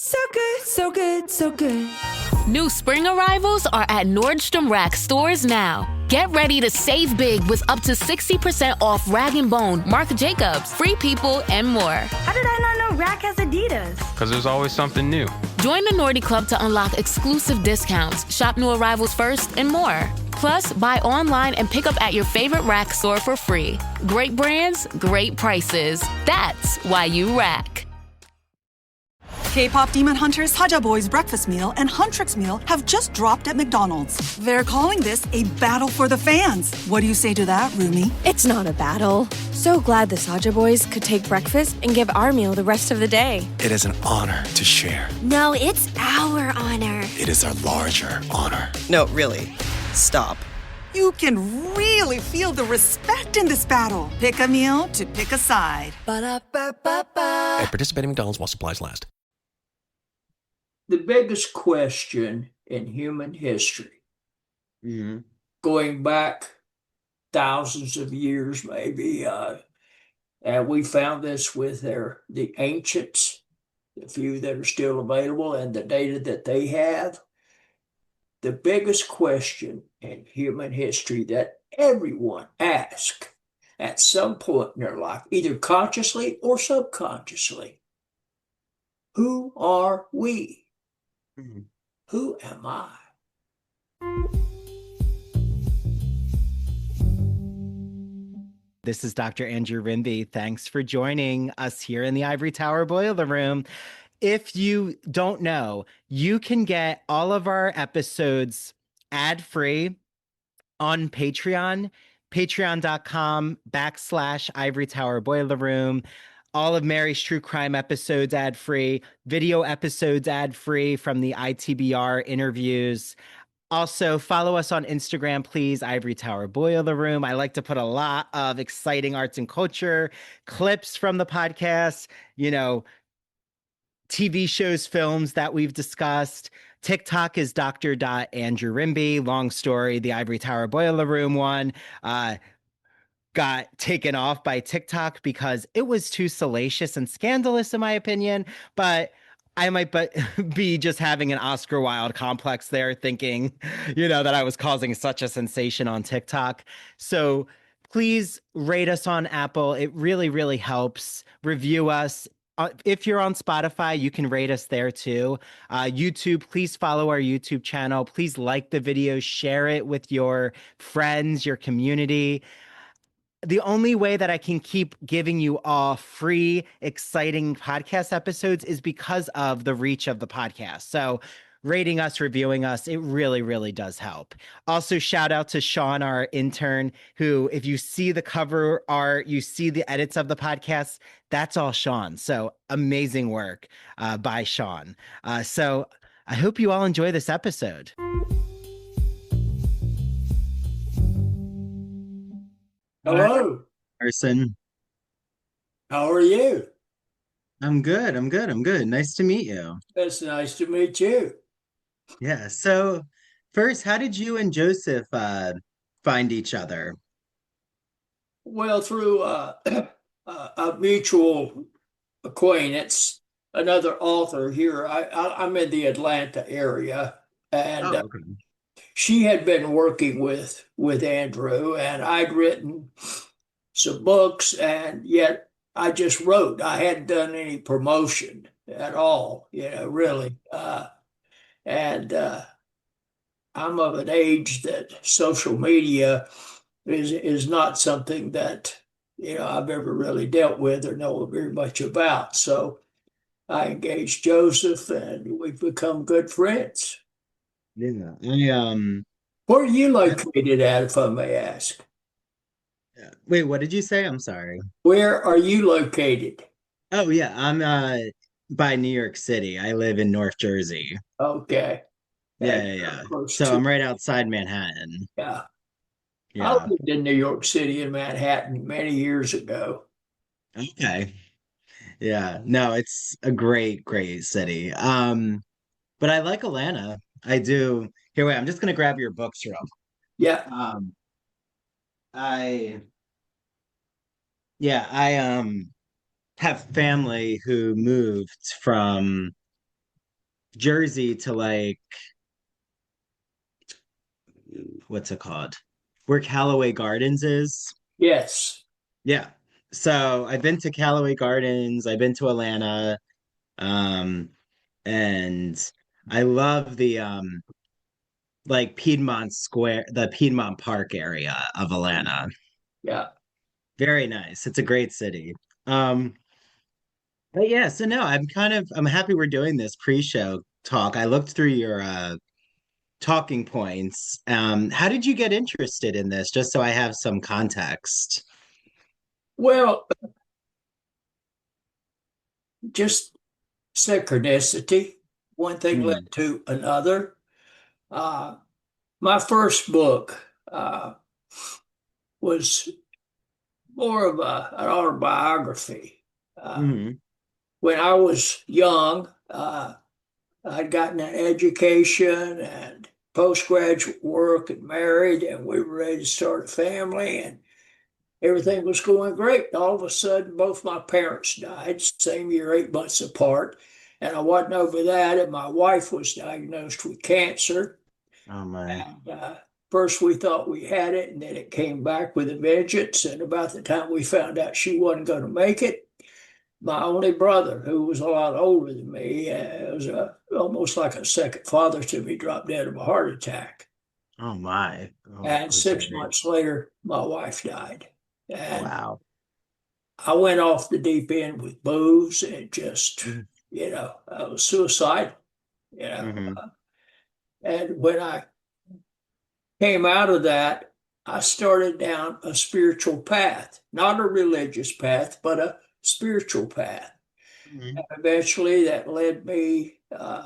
So good, so good, so good. New spring arrivals are at Nordstrom Rack stores now. Get ready to save big with up to 60% off Rag & Bone, Marc Jacobs, Free People, and more. How did I not know Rack has Adidas? Because there's always something new. Join the Nordy Club to unlock exclusive discounts, shop new arrivals first, and more. Plus, buy online and pick up at your favorite Rack store for free. Great brands, great prices. That's why you Rack. K-pop Demon Hunters Haja Boys breakfast meal and Huntrix meal have just dropped at McDonald's. They're calling this a battle for the fans. What do you say to that, Rumi? It's not a battle. So glad the Saja Boys could take breakfast and give our meal the rest of the day. It is an honor to share. No, it's our honor. It is our larger honor. No, really. Stop. You can really feel the respect in this battle. Pick a meal to pick a side. Ba-da-ba-ba-ba. At participating McDonald's while supplies last. The biggest question in human history, going back thousands of years maybe, and we found this with the ancients, the few that are still available and the data that they have. The biggest question in human history that everyone asks at some point in their life, either consciously or subconsciously, who are we? Who am I? This is Dr. Andrew Rimby. Thanks for joining us here in the Ivory Tower Boiler Room. If you don't know, you can get all of our episodes ad-free on Patreon, patreon.com/Ivory Tower Boiler Room. All of Mary's true crime episodes ad-free, video episodes ad-free from the ITBR interviews. Also, follow us on Instagram, please, Ivory Tower Boiler Room. I like to put a lot of exciting arts and culture clips from the podcast, TV shows, films that we've discussed. TikTok is Dr.Andrew Rimby. Long story, the Ivory Tower Boiler Room one got taken off by TikTok because it was too salacious and scandalous, in my opinion. But I might be just having an Oscar Wilde complex there, thinking, that I was causing such a sensation on TikTok. So please rate us on Apple. It really, really helps. Review us. If you're on Spotify, you can rate us there too. YouTube, please follow our YouTube channel. Please like the video, share it with your friends, your community. The only way that I can keep giving you all free, exciting podcast episodes is because of the reach of the podcast. So rating us, reviewing us, it really, really does help. Also, shout out to Sean, our intern, who, if you see the cover art, you see the edits of the podcast, that's all Sean. So amazing work by Sean. So I hope you all enjoy this episode. Hello. Person. How are you? I'm good. Nice to meet you. It's nice to meet you. Yeah. So first, how did you and Joseph find each other? Well, through a mutual acquaintance, another author here. I'm in the Atlanta area, and she had been working with Andrew, and I'd written some books, and yet I just wrote. I hadn't done any promotion at all, really. And I'm of an age that social media is not something that, I've ever really dealt with or know very much about. So I engaged Joseph, and we've become good friends. Yeah. Where are you located at, if I may ask? Wait, what did you say? I'm sorry. Where are you located? Oh, yeah. I'm by New York City. I live in North Jersey. Okay. Yeah. So I'm right outside Manhattan. Yeah. Yeah. I lived in New York City and Manhattan many years ago. Okay. Yeah. No, it's a great, great city. But I like Atlanta. I do. Here, wait, I'm just gonna grab your books, Rob. Yeah. I have family who moved from Jersey to like, what's it called? Where Callaway Gardens is. Yes. Yeah. So I've been to Callaway Gardens, I've been to Atlanta, and I love the like Piedmont Square, the Piedmont Park area of Atlanta. Yeah. Very nice. It's a great city. Um, but yeah, so no, I'm happy we're doing this pre-show talk. I looked through your talking points. How did you get interested in this? Just so I have some context. Well, just synchronicity. One thing Mm, led to another. My first book was more of an autobiography. mhm, When I was young, I'd gotten an education and postgraduate work and married, and we were ready to start a family, and everything was going great. All of a sudden, both my parents died, same year, 8 months apart. And I wasn't over that. And my wife was diagnosed with cancer. Oh my. And first, we thought we had it, and then it came back with a vengeance. And about the time we found out she wasn't going to make it, my only brother, who was a lot older than me, was almost like a second father to me, dropped dead of a heart attack. Oh my. Oh, And I'm 6 months later, my wife died. And wow. I went off the deep end with booze and just, Mhm. I was suicidal, you know. Mhm. And when I came out of that, I started down a spiritual path, not a religious path, but a spiritual path. Mhm. And eventually that led me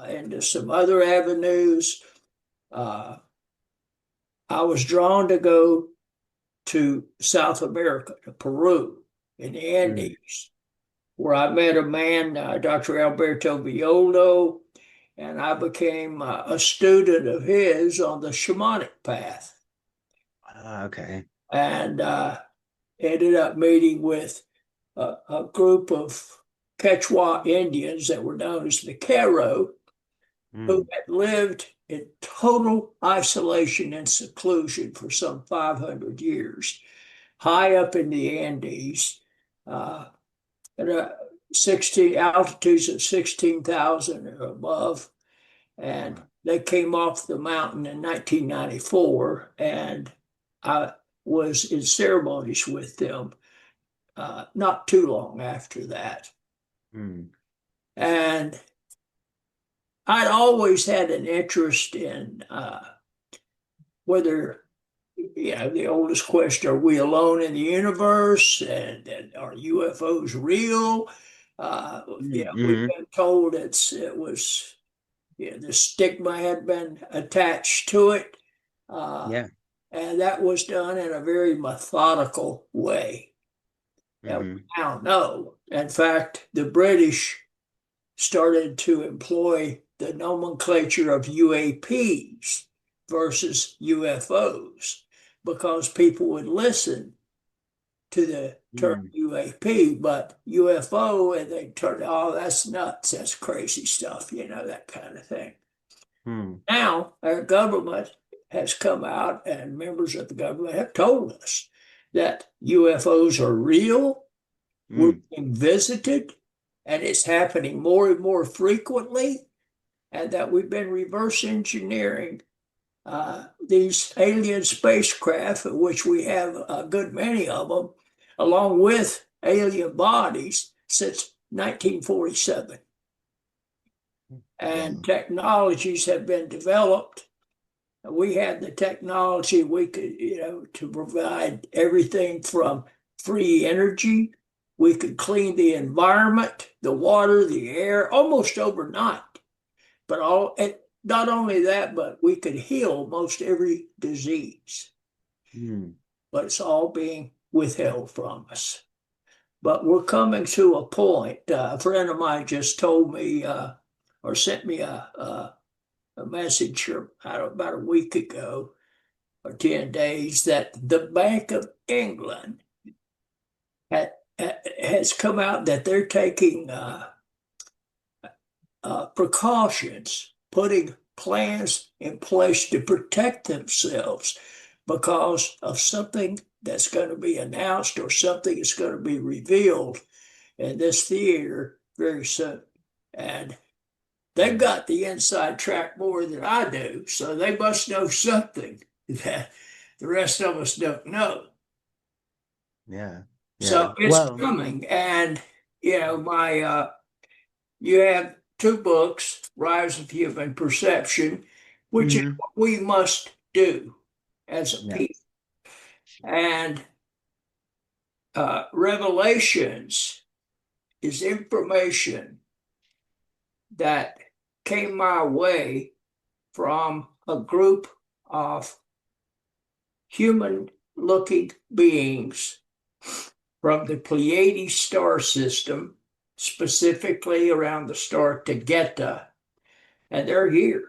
into some other avenues. Uh, I was drawn to go to South America, to Peru, in the Andes, where I met a man, Dr. Alberto Villoldo, and I became a student of his on the shamanic path. Okay. And ended up meeting with a group of Quechua Indians that were known as the Quero, who had lived in total isolation and seclusion for some 500 years, high up in the Andes, at 16 altitudes of 16,000 or above. And they came off the mountain in 1994, and I was in ceremonies with them not too long after that. And I'd always had an interest in whether, the oldest question, are we alone in the universe? And are UFOs real? We've been told it was, the stigma had been attached to it. Yeah. And that was done in a very methodical way. And we now know. In fact, the British started to employ the nomenclature of UAPs versus UFOs because people would listen to the term UAP, but UFO, and they turn, oh, that's nuts, that's crazy stuff, that kind of thing. Now, our government has come out, and members of the government have told us that UFOs are real, we're being visited, and it's happening more and more frequently, and that we've been reverse engineering these alien spacecraft, of which we have a good many of them, along with alien bodies since 1947. And technologies have been developed. We had the technology we could, to provide everything from free energy. We could clean the environment, the water, the air, almost overnight. But not only that, but we could heal most every disease. But it's all being withheld from us. But we're coming to a point. A friend of mine just told me or sent me a message about a week ago or 10 days that the Bank of England has come out that they're taking precautions, putting plans in place to protect themselves because of something that's going to be announced or something that's going to be revealed in this theater very soon. And they've got the inside track more than I do, so they must know something that the rest of us don't know. Yeah. So it's coming. And, you know, you have two books, Rise of Human Perception, which is what we must do as a people. And Revelations is information that came my way from a group of human-looking beings from the Pleiades star system, specifically around the star Tegeta, and they're here.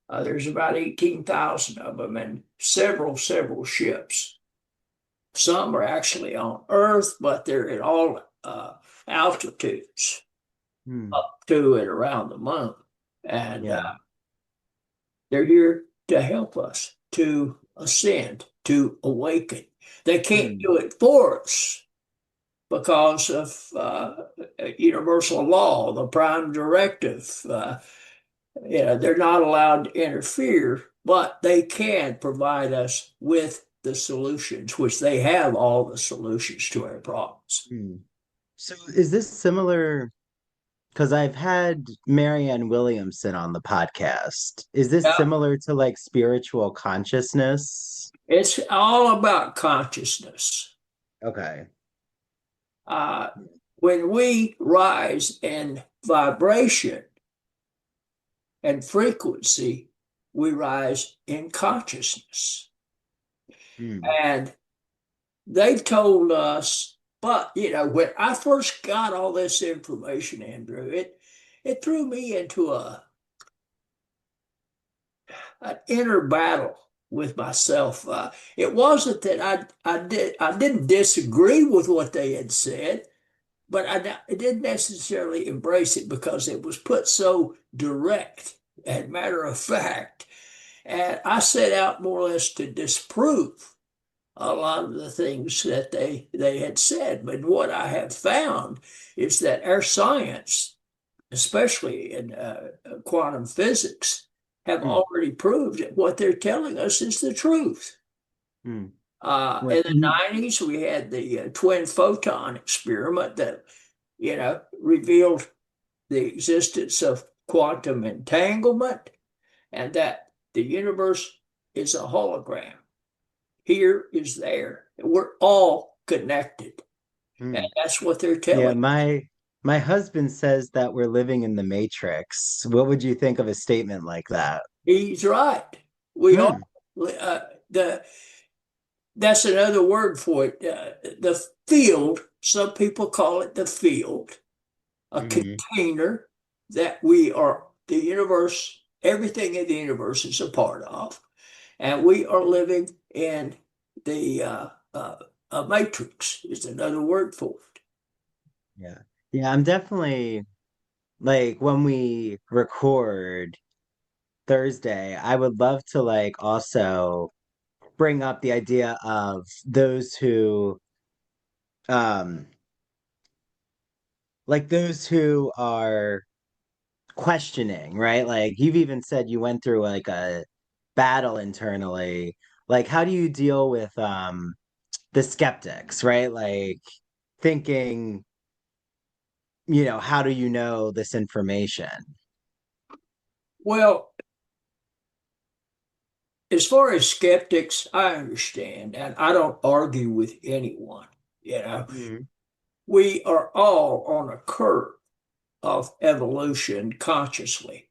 There's about 18,000 of them and several ships. Some are actually on Earth, but they're at all altitudes, up to and around the moon. And they're here to help us to ascend, to awaken. They can't do it for us because of universal law, the prime directive. They're not allowed to interfere, but they can provide us with the solutions, which they have all the solutions to our problems. So is this similar? Because I've had Marianne Williamson on the podcast. Is this similar to like spiritual consciousness? It's all about consciousness. Okay. When we rise in vibration and frequency, we rise in consciousness. And they've told us, but when I first got all this information, Andrew, it threw me into an inner battle with myself. It wasn't that I didn't disagree with what they had said, but I didn't necessarily embrace it because it was put so direct and matter of fact. And I set out more or less to disprove a lot of the things that they had said. But what I have found is that our science, especially in quantum physics, have already proved that what they're telling us is the truth. In the 90s, we had the twin photon experiment that, revealed the existence of quantum entanglement and that the universe is a hologram. Here is there. We're all connected. And that's what they're telling. Yeah, my husband says that we're living in the Matrix. What would you think of a statement like that? He's right. We all that's another word for it. The field, some people call it the field, a container that we are, the universe, everything in the universe is a part of. And we are living in the a matrix is another word for it. Yeah, I'm definitely, like, when we record Thursday, I would love to like also bring up the idea of those who those who are questioning, right? Like you've even said you went through like a battle internally. Like how do you deal with the skeptics, right? Like thinking, how do you know this information? Well, as far as skeptics, I understand, and I don't argue with anyone. We are all on a curve of evolution consciously,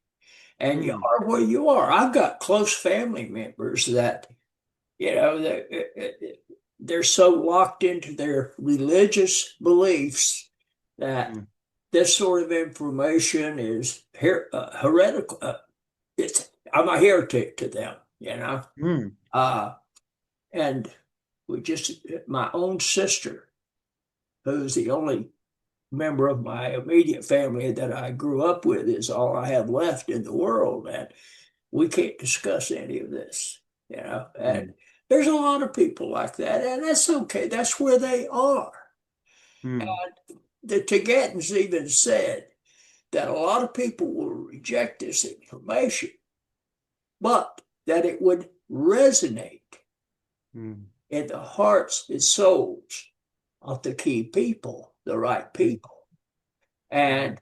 and you are where you are. I've got close family members that, they're so locked into their religious beliefs that this sort of information is heretical. I'm a heretic to them, and my own sister, who's the only member of my immediate family that I grew up with is all I have left in the world, and we can't discuss any of this, and there's a lot of people like that, and that's okay. That's where they are. And the Tibetans even said that a lot of people will reject this information, but that it would resonate in the hearts and souls of the key people, the right people. And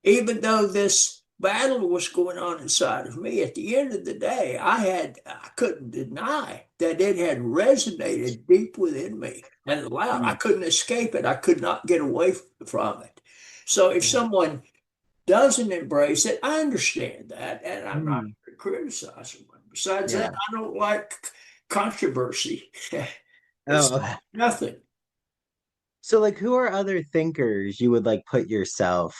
even though this battle was going on inside of me, at the end of the day, I couldn't deny that it had resonated deep within me and loud. I couldn't escape it. I could not get away from it. So if someone doesn't embrace it, I understand that, and I'm not criticizing them. Besides that, I don't like controversy. It's nothing. So, like, who are other thinkers you would like put yourself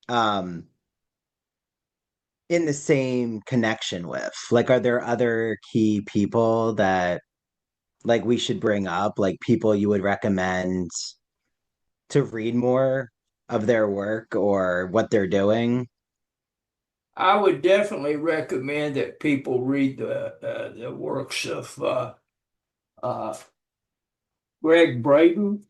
in the same connection with? Like, are there other key people that like we should bring up, like people you would recommend to read more of their work or what they're doing? I would definitely recommend that people read the works of Greg Braden.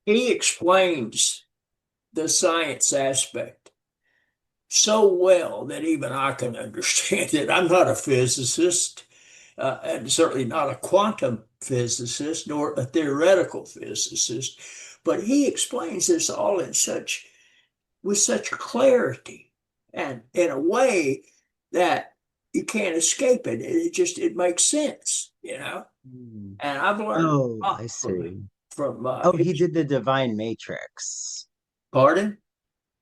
He explains the science aspect so well that even I can understand it. I'm not a physicist, and certainly not a quantum physicist nor a theoretical physicist, but he explains this all with such clarity and in a way that you can't escape it. It makes sense, And I've learned a lot I see. from He did the Divine Matrix. Pardon?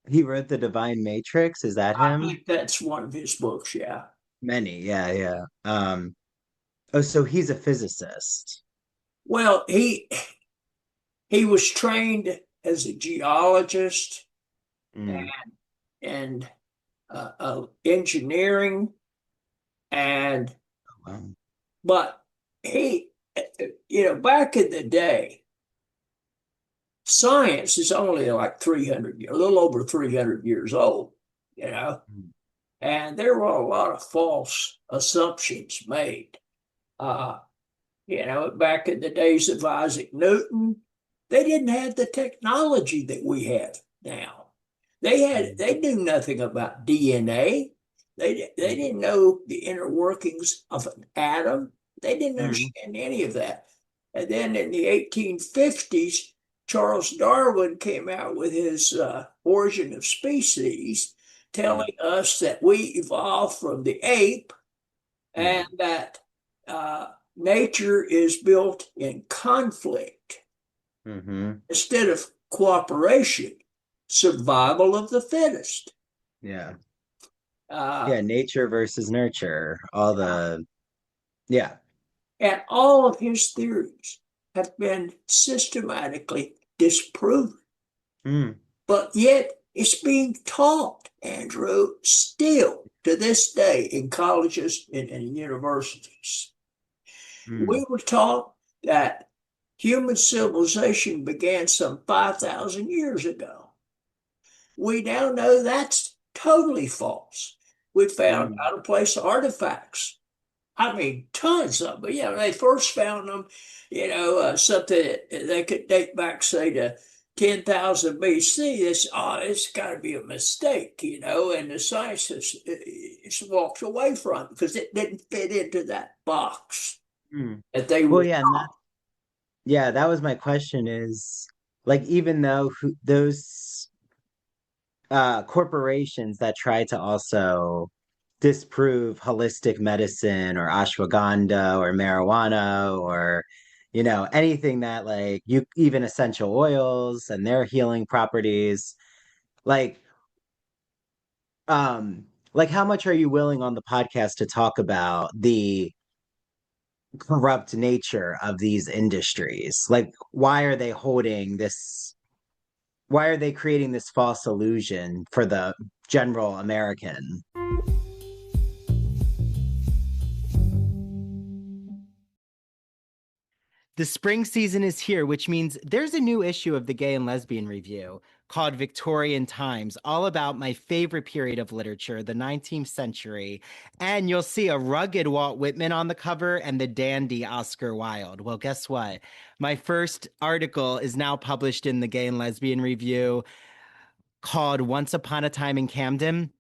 He wrote the Divine Matrix. Is that I him? think that's one of his books, yeah. Many, yeah. So he's a physicist. Well, he was trained as a geologist and engineering, and but he, back in the day, science is only like 300 years, a little over 300 years old, and there were a lot of false assumptions made. Back in the days of Isaac Newton, they didn't have the technology that we have now. They knew nothing about DNA. They didn't know the inner workings of an atom. They didn't understand any of that. And then in the 1850s, Charles Darwin came out with his Origin of Species, telling us that we evolved from the ape and that nature is built in conflict instead of cooperation, survival of the fittest. Nature versus nurture, and all of his theories have been systematically disproven, but yet it's being taught, Andrew, still to this day in colleges and universities. We were taught that human civilization began some 5,000 years ago. We now know that's totally false. We found out of place artifacts. I mean, tons of them. They first found them, something that they could date back, say, to 10,000 BC. It's got to be a mistake, and the scientists walked away from it because it didn't fit into that box that they were. That was my question is, like, even though those corporations that try to also disprove holistic medicine or ashwagandha or marijuana or anything that even essential oils and their healing properties, like how much are you willing on the podcast to talk about the corrupt nature of these industries? Like, why are they creating this false illusion for the general American? The spring season is here, which means there's a new issue of the Gay and Lesbian Review called Victorian Times, all about my favorite period of literature, the 19th century. And you'll see a rugged Walt Whitman on the cover and the dandy Oscar Wilde. Well, guess what? My first article is now published in the Gay and Lesbian Review called Once Upon a Time in Camden.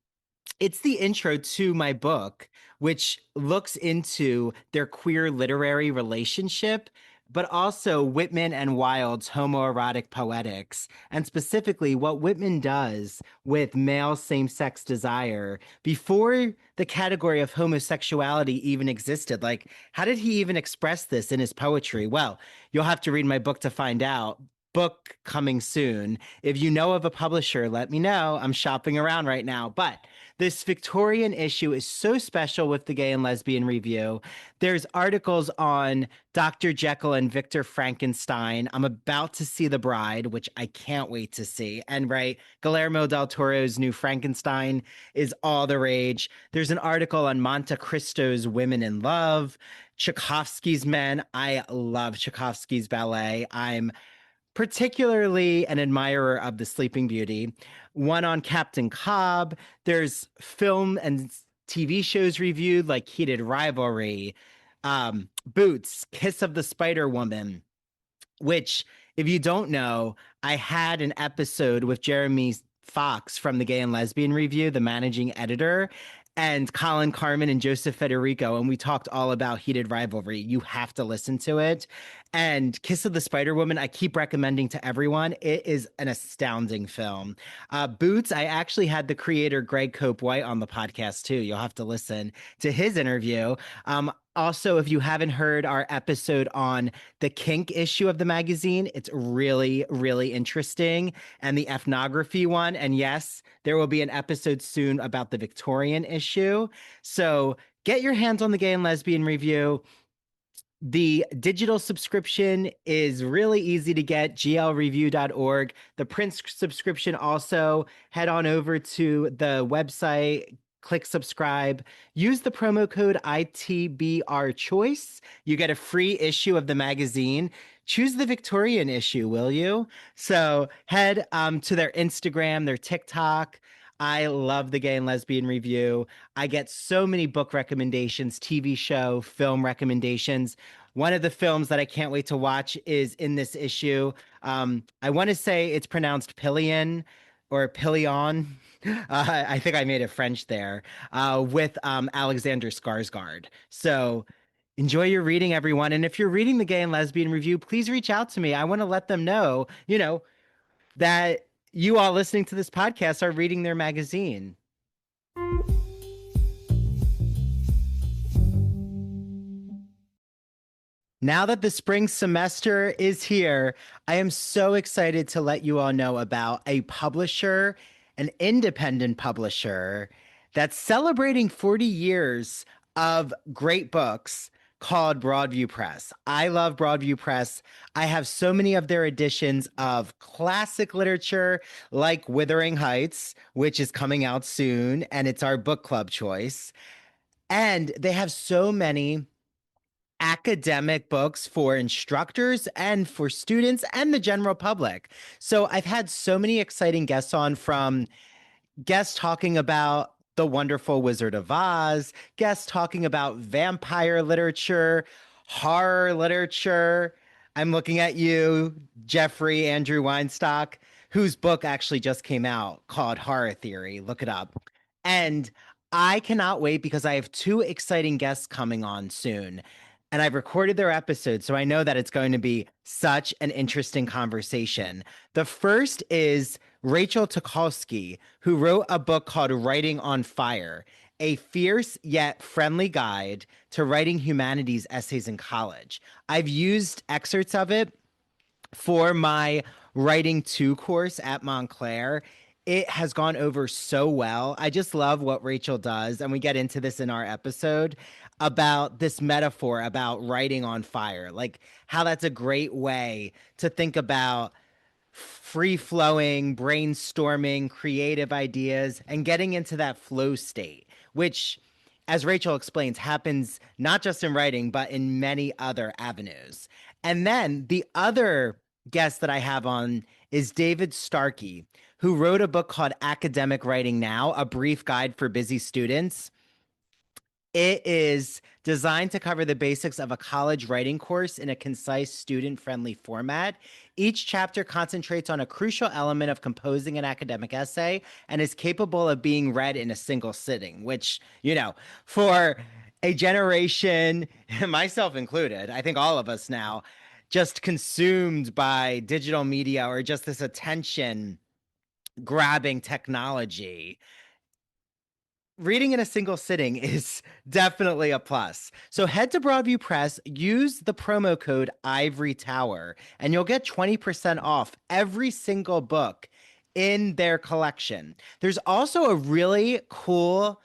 It's the intro to my book, which looks into their queer literary relationship, but also Whitman and Wilde's homoerotic poetics, and specifically what Whitman does with male same-sex desire before the category of homosexuality even existed. Like, how did he even express this in his poetry? Well, you'll have to read my book to find out. Book coming soon. If you know of a publisher, let me know. I'm shopping around right now. But this Victorian issue is so special with the Gay and Lesbian Review. There's articles on Dr. Jekyll and Victor Frankenstein. I'm about to see The Bride, which I can't wait to see. And right, Guillermo del Toro's new Frankenstein is all the rage. There's an article on Monte Cristo's Women in Love, Tchaikovsky's Men. I love Tchaikovsky's ballet. I'm particularly an admirer of The Sleeping Beauty. One on Captain Cobb. There's film and TV shows reviewed like Heated Rivalry, Boots, Kiss of the Spider Woman, which, if you don't know, I had an episode with Jeremy Fox from the Gay and Lesbian Review, the managing editor, and Colin Carmen and Joseph Federico, and we talked all about Heated Rivalry. You have to listen to it. And Kiss of the Spider Woman, I keep recommending to everyone. It is an astounding film. Boots, I actually had the creator Greg Cope White on the podcast too. You'll have to listen to his interview. Also, if you haven't heard our episode on the kink issue of the magazine, it's really, really interesting. And the ethnography one. And yes, there will be an episode soon about the Victorian issue. So get your hands on the Gay and Lesbian Review. The digital subscription is really easy to get, glreview.org. The print subscription also, head on over to the website, click subscribe, use the promo code ITBR choice. You get a free issue of the magazine. Choose the Victorian issue, will you? So head to their Instagram, their TikTok. I love the Gay and Lesbian Review. I get so many book recommendations, TV show, film recommendations. One of the films that I can't wait to watch is in this issue. I want to say it's pronounced Pillion or Pillion. I think I made it French there, with Alexander Skarsgård. So enjoy your reading, everyone. And if you're reading the Gay and Lesbian Review, please reach out to me. I want to let them know, that you all listening to this podcast are reading their magazine. Now that the spring semester is here, I am so excited to let you all know about a publisher, an independent publisher that's celebrating 40 years of great books called Broadview Press. I love Broadview Press. I have so many of their editions of classic literature like Wuthering Heights, which is coming out soon, and it's our book club choice. And they have so many academic books for instructors and for students and the general public. So I've had so many exciting guests on, from guests talking about The Wonderful Wizard of Oz, guests talking about vampire literature, horror literature. I'm looking at you, Jeffrey Andrew Weinstock, whose book actually just came out called Horror Theory. Look it up. And I cannot wait because I have two exciting guests coming on soon. And I've recorded their episode, so I know that it's going to be such an interesting conversation. The first is Rachel Tucholsky, who wrote a book called Writing on Fire, a fierce yet friendly guide to writing humanities essays in college. I've used excerpts of it for my Writing 2 course at Montclair. It has gone over so well. I just love what Rachel does, and we get into this in our episode about this metaphor about writing on fire, like how that's a great way to think about free-flowing, brainstorming, creative ideas, and getting into that flow state, which, as Rachel explains, happens not just in writing, but in many other avenues. And then the other guest that I have on is David Starkey, who wrote a book called Academic Writing Now, A Brief Guide for Busy Students. It is designed to cover the basics of a college writing course in a concise, student-friendly format. Each chapter concentrates on a crucial element of composing an academic essay and is capable of being read in a single sitting, which, you know, for a generation, myself included, I think all of us now, just consumed by digital media or just this attention-grabbing technology, reading in a single sitting is definitely a plus. So head to Broadview Press, use the promo code Ivory Tower, and you'll get 20% off every single book in their collection. There's also a really cool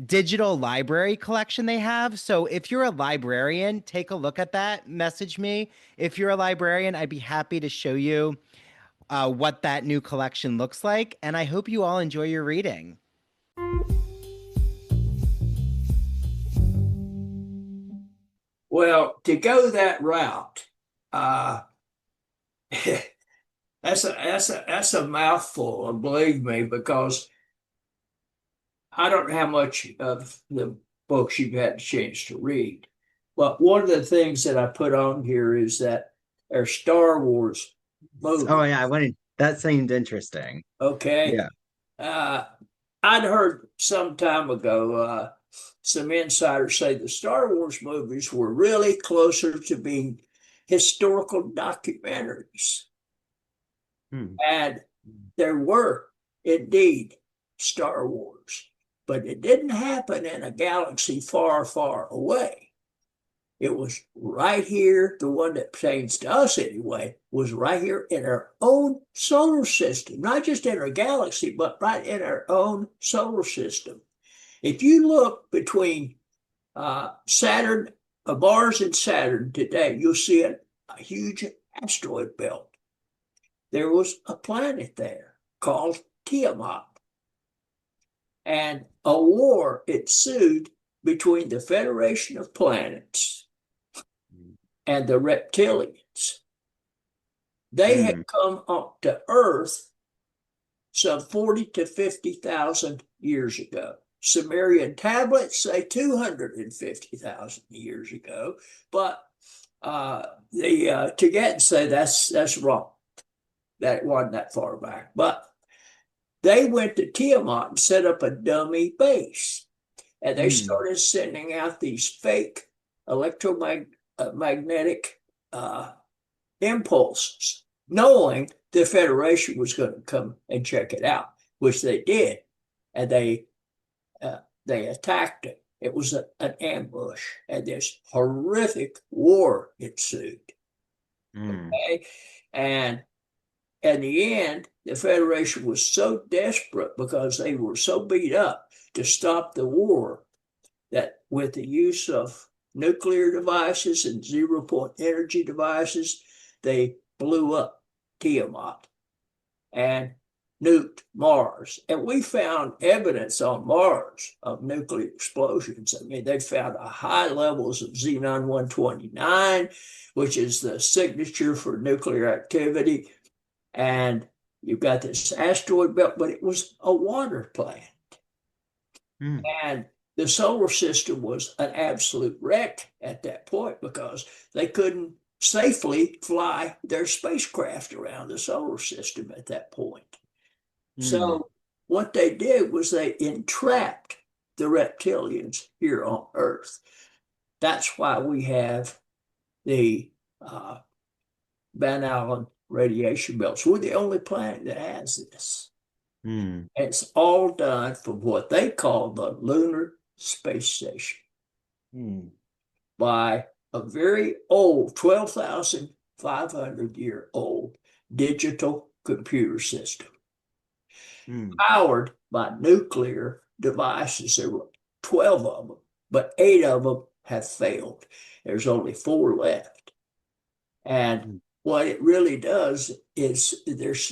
digital library collection they have. So if you're a librarian, take a look at that. Message me. If you're a librarian, I'd be happy to show you what that new collection looks like. And I hope you all enjoy your reading. Well, to go that route, that's a mouthful, believe me, because I don't know how much of the books you've had a chance to read. But one of the things that I put on here is that our Star Wars movie. Oh yeah, that seemed interesting. Okay. Yeah. I'd heard some time ago some insiders say the Star Wars movies were really closer to being historical documentaries. And there were indeed Star Wars, but it didn't happen in a galaxy far, far away. It was right here, the one that pertains to us anyway, was right here in our own solar system, not just in our galaxy, but right in our own solar system. If you look between Saturn, Mars and Saturn today, you'll see a huge asteroid belt. There was a planet there called Tiamat. And a war ensued between the Federation of Planets and the reptilians. They had come up to Earth some 40 to 50,000 years ago. Sumerian tablets say 250,000 years ago, but the Tibetans say that's wrong. That it wasn't that far back. But they went to Tiamat and set up a dummy base, and they started sending out these fake electromagnetic impulses, knowing the Federation was going to come and check it out, which they did, and they attacked it. It was an ambush, and this horrific war ensued. Okay, and in the end, the Federation was so desperate because they were so beat up to stop the war that with the use of nuclear devices and zero-point energy devices, they blew up Tiamat and nuked Mars. And we found evidence on Mars of nuclear explosions. I mean, they found high levels of xenon-129, which is the signature for nuclear activity. And you've got this asteroid belt, but it was a water planet. And the solar system was an absolute wreck at that point because they couldn't safely fly their spacecraft around the solar system at that point. So what they did was they entrapped the reptilians here on Earth. That's why we have the Van Allen radiation belts. We're the only planet that has this. It's all done from what they call the Lunar Space Station by a very old, 12,500-year-old digital computer system powered by nuclear devices. There were 12 of them, but 8 of them have failed. There's only 4 left. And what it really does is there's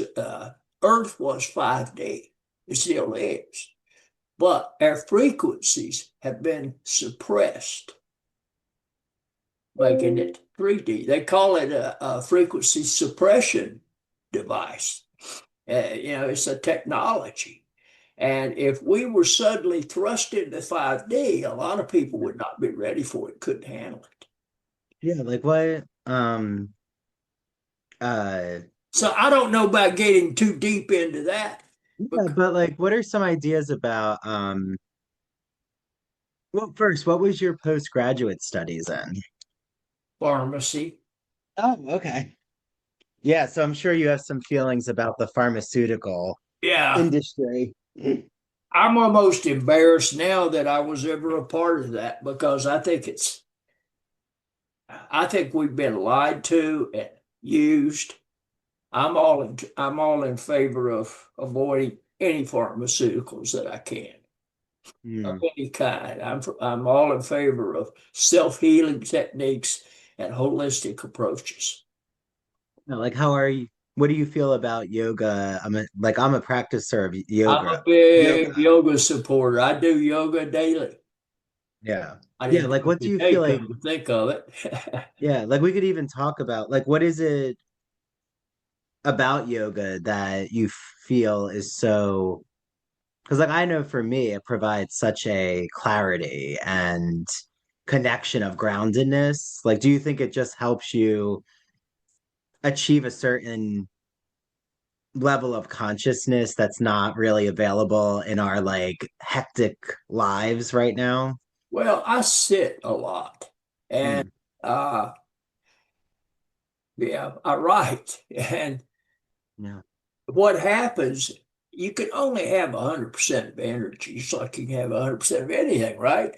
Earth was 5D. It still is. But our frequencies have been suppressed, making it 3D. They call it a frequency suppression device. It's a technology. And if we were suddenly thrust into 5D, a lot of people would not be ready for it, couldn't handle it. Yeah, like what So I don't know about getting too deep into that. yeah, but like what are some ideas about well, first, what was your postgraduate studies in? Pharmacy. Oh, okay. Yeah, so I'm sure you have some feelings about the pharmaceutical Yeah. industry. I'm almost embarrassed now that I was ever a part of that because I think we've been lied to and used. I'm all in favor of avoiding any pharmaceuticals that I can of any kind. I'm all in favor of self-healing techniques and holistic approaches. Like how are you what do you feel about yoga? I'm a practicer of I'm a yoga. big Yoga. yoga supporter. I do yoga daily. Yeah. I Yeah, didn't like do what it do you today, feel like? come to think of it. Yeah, like we could even talk about like what is it about yoga that you feel is so because like I know for me it provides such a clarity and connection of groundedness. Like do you think it just helps you achieve a certain level of consciousness that's not really available in our like hectic lives right now? Well, I sit a lot and Mm, uh yeah, I write. And yeah. what happens, you can only have 100% of energy. It's like you can have 100% of anything, right?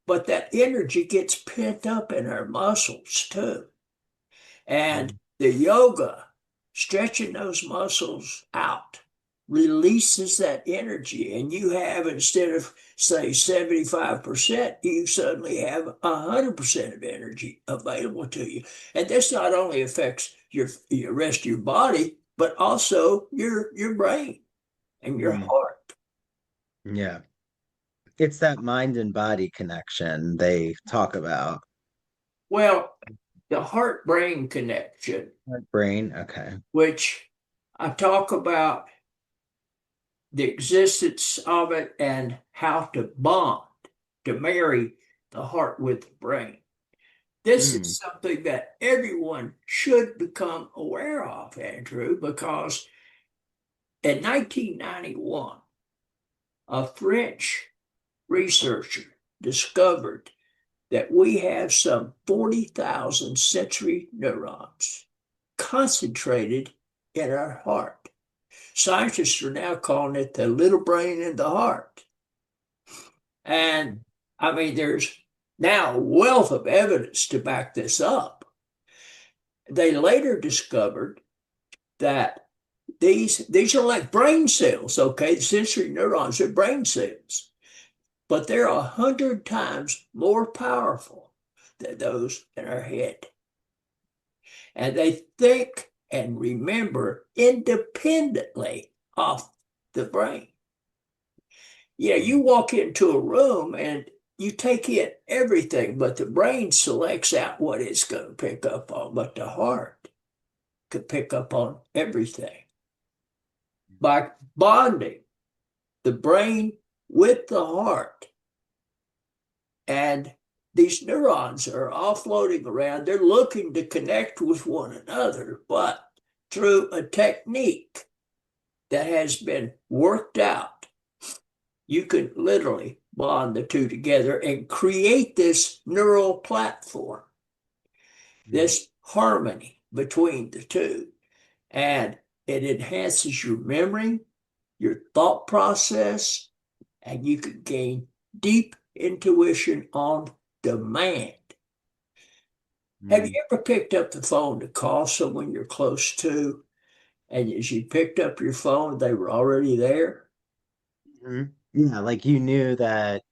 But that energy gets pent up in our muscles too. And the yoga, stretching those muscles out, releases that energy. And you have, instead of say 75%, you suddenly have 100% of energy available to you. And this not only affects your rest of your body, but also your brain and your Mm, heart. yeah. It's that mind and body connection they talk about. Well, the heart brain connection, Right. Brain, okay. which I talk about the existence of it and how to bond, to marry the heart with the brain. This Mm, is something that everyone should become aware of, Andrew, because in 1991, a French researcher discovered that we have some 40,000 sensory neurons concentrated in our heart. Scientists are now calling it the little brain in the heart. And I mean, there's now a wealth of evidence to back this up. They later discovered that these are like brain cells, okay? The sensory neurons are brain cells, but they're 100 times more powerful than those in our head. And they think and remember independently of the brain. Yeah, you walk into a room and you take in everything, but the brain selects out what it's going to pick up on, but the heart could pick up on everything. By bonding the brain with the heart, and these neurons are all floating around, they're looking to connect with one another, but through a technique that has been worked out, you can literally bond the two together and create this neural platform, this harmony between the two. And it enhances your memory, your thought process, and you can gain deep intuition on demand. Have you ever picked up the phone to call someone you're close to, and as you picked up your phone, they were already there? yeah, like you knew that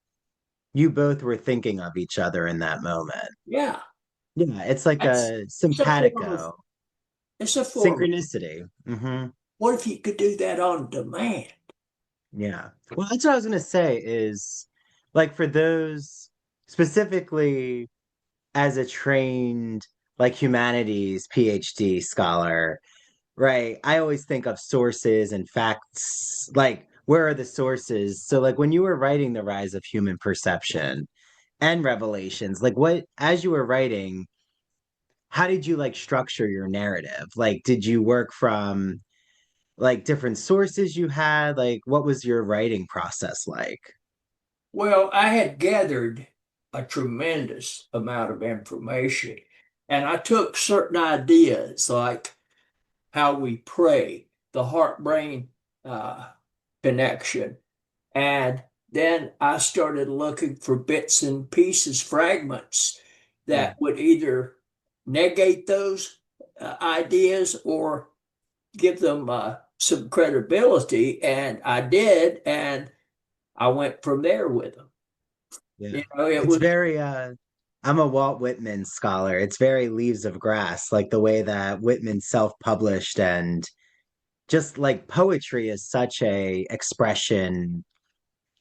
you both were thinking of each other in that moment. Yeah, Yeah, it's like that's a it's a form of simpatico it's a form of, synchronicity. what if you could do that on demand? Yeah. Well, that's what I was gonna say is like for those specifically as a trained like humanities PhD scholar, right? I always think of sources and facts, like where are the sources? So like when you were writing The Rise of Human Perception and Revelations, like what as you were writing, how did you like structure your narrative? Like did you work from like different sources you had? Like what was your writing process like? Well, I had gathered a tremendous amount of information, and I took certain ideas like how we pray, the heart-brain connection, and then I started looking for bits and pieces, fragments that would either negate those ideas or give them some credibility, and I did, and I went from there with them. Yeah. You know, it It's was very I'm a Walt Whitman scholar. It's very Leaves of Grass, like the way that Whitman self-published, and just like poetry is such a expression.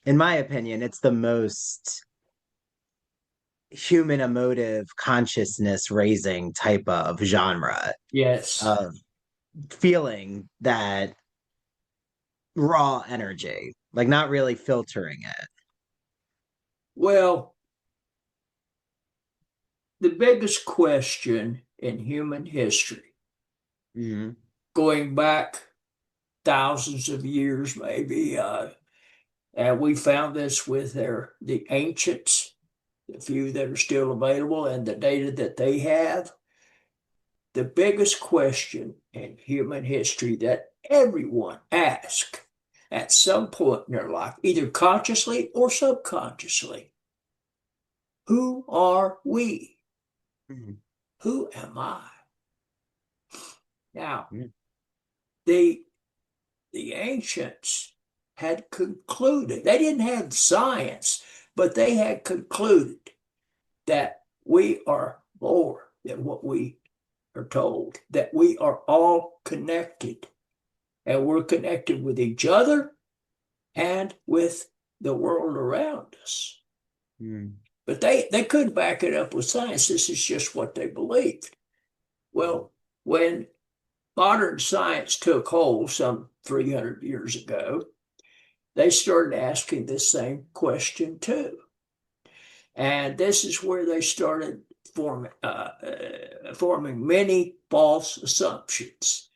In my opinion, it's the most human emotive consciousness raising type of genre yes. of feeling that raw energy, like not really filtering it. Well, the biggest question in human history, Mhm. going back thousands of years, maybe, and we found this with the ancients, the few that are still available, and the data that they have. The biggest question in human history that everyone asks at some point in their life, either consciously or subconsciously, who are we? Mhm. Who am I? Now, Mhm. the ancients had concluded, they didn't have science, but they had concluded that we are more than what we are told, that we are all connected, and we're connected with each other and with the world around us. Mhm. But they couldn't back it up with science. This is just what they believed. Well, when modern science took hold some 300 years ago, they started asking this same question too. And this is where they started forming many false assumptions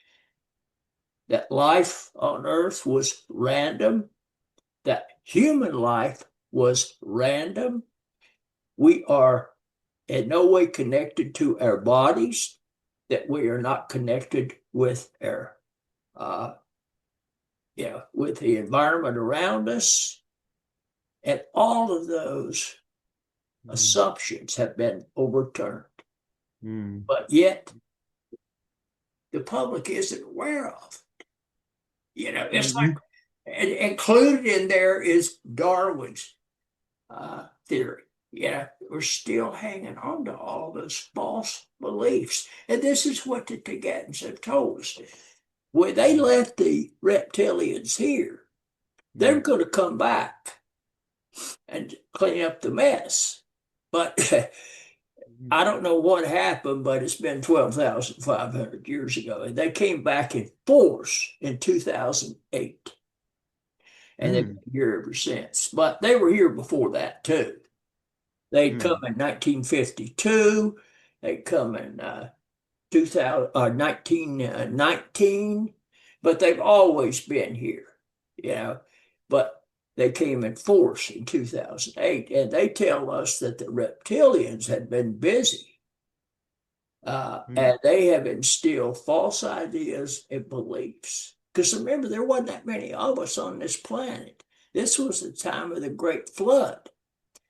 that life on Earth was random, that human life was random. We are in no way connected to our bodies, that we are not connected with our with the environment around us. And all of those assumptions have been overturned. Mhm. But yet the public isn't aware of it. It's like, Mhm. and included in there is Darwin's theory. We're still hanging on to all those false beliefs. And this is what the Tibetans have told us. When they left the reptilians here, they're going to come back and clean up the mess. But I don't know what happened, but it's been 12,500 years ago. And they came back in force in 2008. And they've been here ever since. But they were here before that, too. They'd come in 1952. They'd come in 1919, but they've always been here, But they came in force in 2008, and they tell us that the reptilians had been busy, and they have instilled false ideas and beliefs. Because remember, there wasn't that many of us on this planet. This was the time of the Great Flood.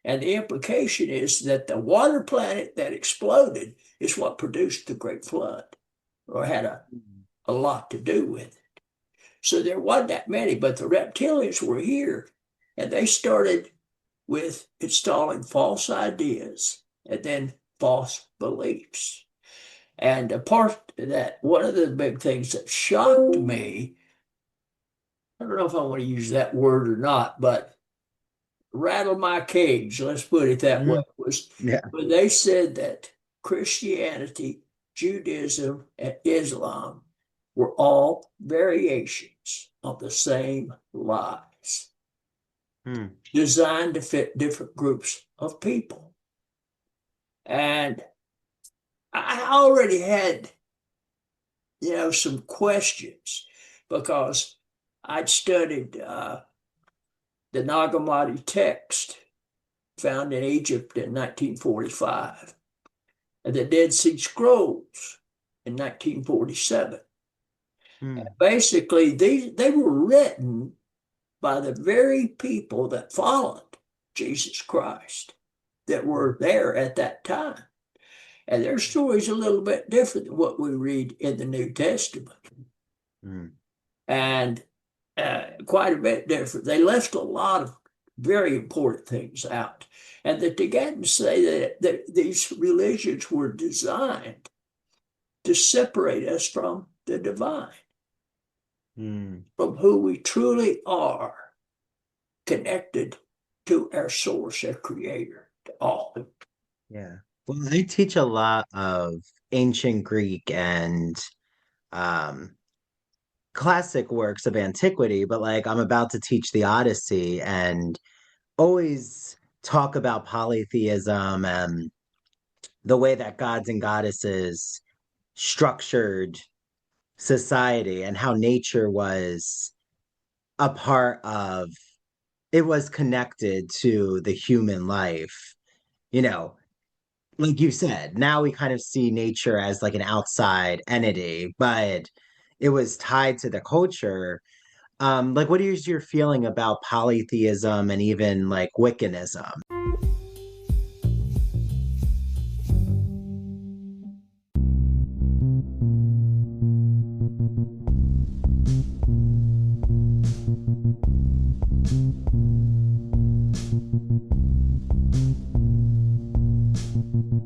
And the implication is that the water planet that exploded is what produced the Great Flood, or had a lot to do with it. So there wasn't that many, but the reptilians were here, and they started with installing false ideas and then false beliefs. And apart from that, one of the big things that shocked me, I don't know if I want to use that word or not, but rattle my cage, let's put it that way, was Yeah. when they said that Christianity Judaism, and Islam were all variations of the same lies, designed to fit different groups of people. And I already had, some questions because I'd studied the Nag Hammadi text found in Egypt in 1945 and the Dead Sea Scrolls in 1947. And basically, they were written by the very people that followed Jesus Christ that were there at that time. And their story's a little bit different than what we read in the New Testament. And quite a bit different. They left a lot of very important things out. And that they got to say that these religions were designed to separate us from the divine, from who we truly are, connected to our source, our creator, to all. Yeah. Well, I teach a lot of ancient Greek and classic works of antiquity, but like I'm about to teach the Odyssey and always talk about polytheism and the way that gods and goddesses structured society and how nature was a part of it, was connected to the human life. Like you said, now we kind of see nature as like an outside entity, but it was tied to the culture. Like, what is your feeling about polytheism and even like Wiccanism?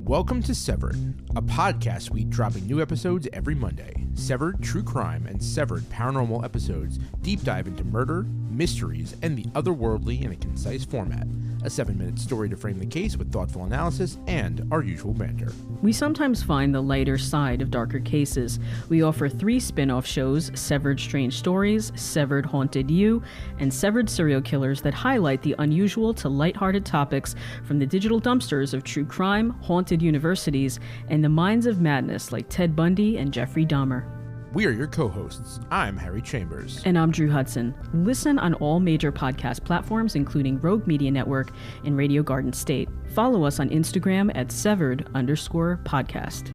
Welcome to Severed, a podcast week dropping new episodes every Monday. Severed True Crime and Severed Paranormal episodes deep dive into murder, mysteries, and the otherworldly in a concise format. A 7-minute story to frame the case with thoughtful analysis and our usual banter. We sometimes find the lighter side of darker cases. We offer 3 spin-off shows, Severed Strange Stories, Severed Haunted You, and Severed Serial Killers that highlight the unusual to lighthearted topics from the digital dumpsters of true crime, haunted universities, and the minds of madness like Ted Bundy and Jeffrey Dahmer. We are your co-hosts. I'm Harry Chambers. And I'm Drew Hudson. Listen on all major podcast platforms, including Rogue Media Network and Radio Garden State. Follow us on Instagram at severed_podcast.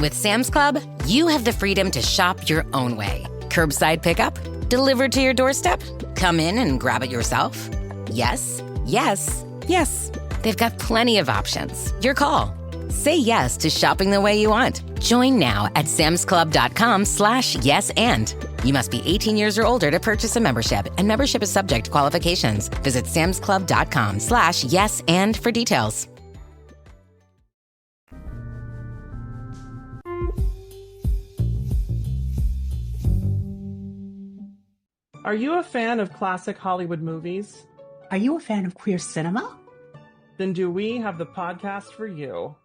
With Sam's Club, you have the freedom to shop your own way. Curbside pickup, delivered to your doorstep, come in and grab it yourself. Yes, yes, yes. They've got plenty of options. Your call. Say yes to shopping the way you want. Join now at samsclub.com/yes and. You must be 18 years or older to purchase a membership, and membership is subject to qualifications. Visit samsclub.com/yes and for details. Are you a fan of classic Hollywood movies? Are you a fan of queer cinema? Then do we have the podcast for you.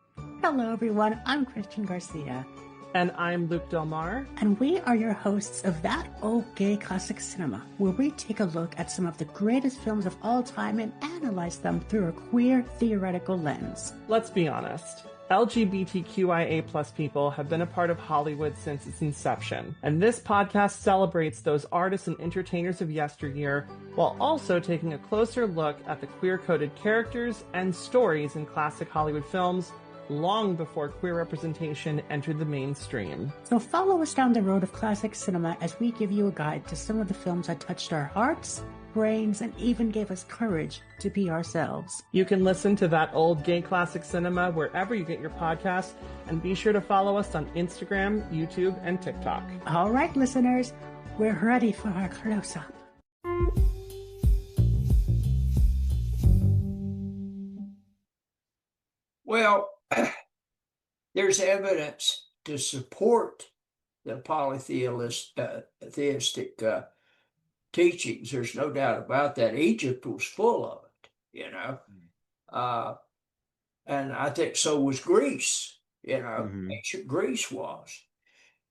Hello, everyone. I'm Christian Garcia. And I'm Luke Del Mar. And we are your hosts of That Old Gay Classic Cinema, where we take a look at some of the greatest films of all time and analyze them through a queer theoretical lens. Let's be honest. LGBTQIA+ people have been a part of Hollywood since its inception, and this podcast celebrates those artists and entertainers of yesteryear while also taking a closer look at the queer-coded characters and stories in classic Hollywood films long before queer representation entered the mainstream. So follow us down the road of classic cinema as we give you a guide to some of the films that touched our hearts, brains, and even gave us courage to be ourselves. You can listen to That Old Gay Classic Cinema wherever you get your podcasts, and be sure to follow us on Instagram, YouTube, and TikTok. All right, listeners, we're ready for our close-up. Well, there's evidence to support the polytheistic teachings. There's no doubt about that. Egypt was full of it, and I think so was Greece. Ancient Greece was.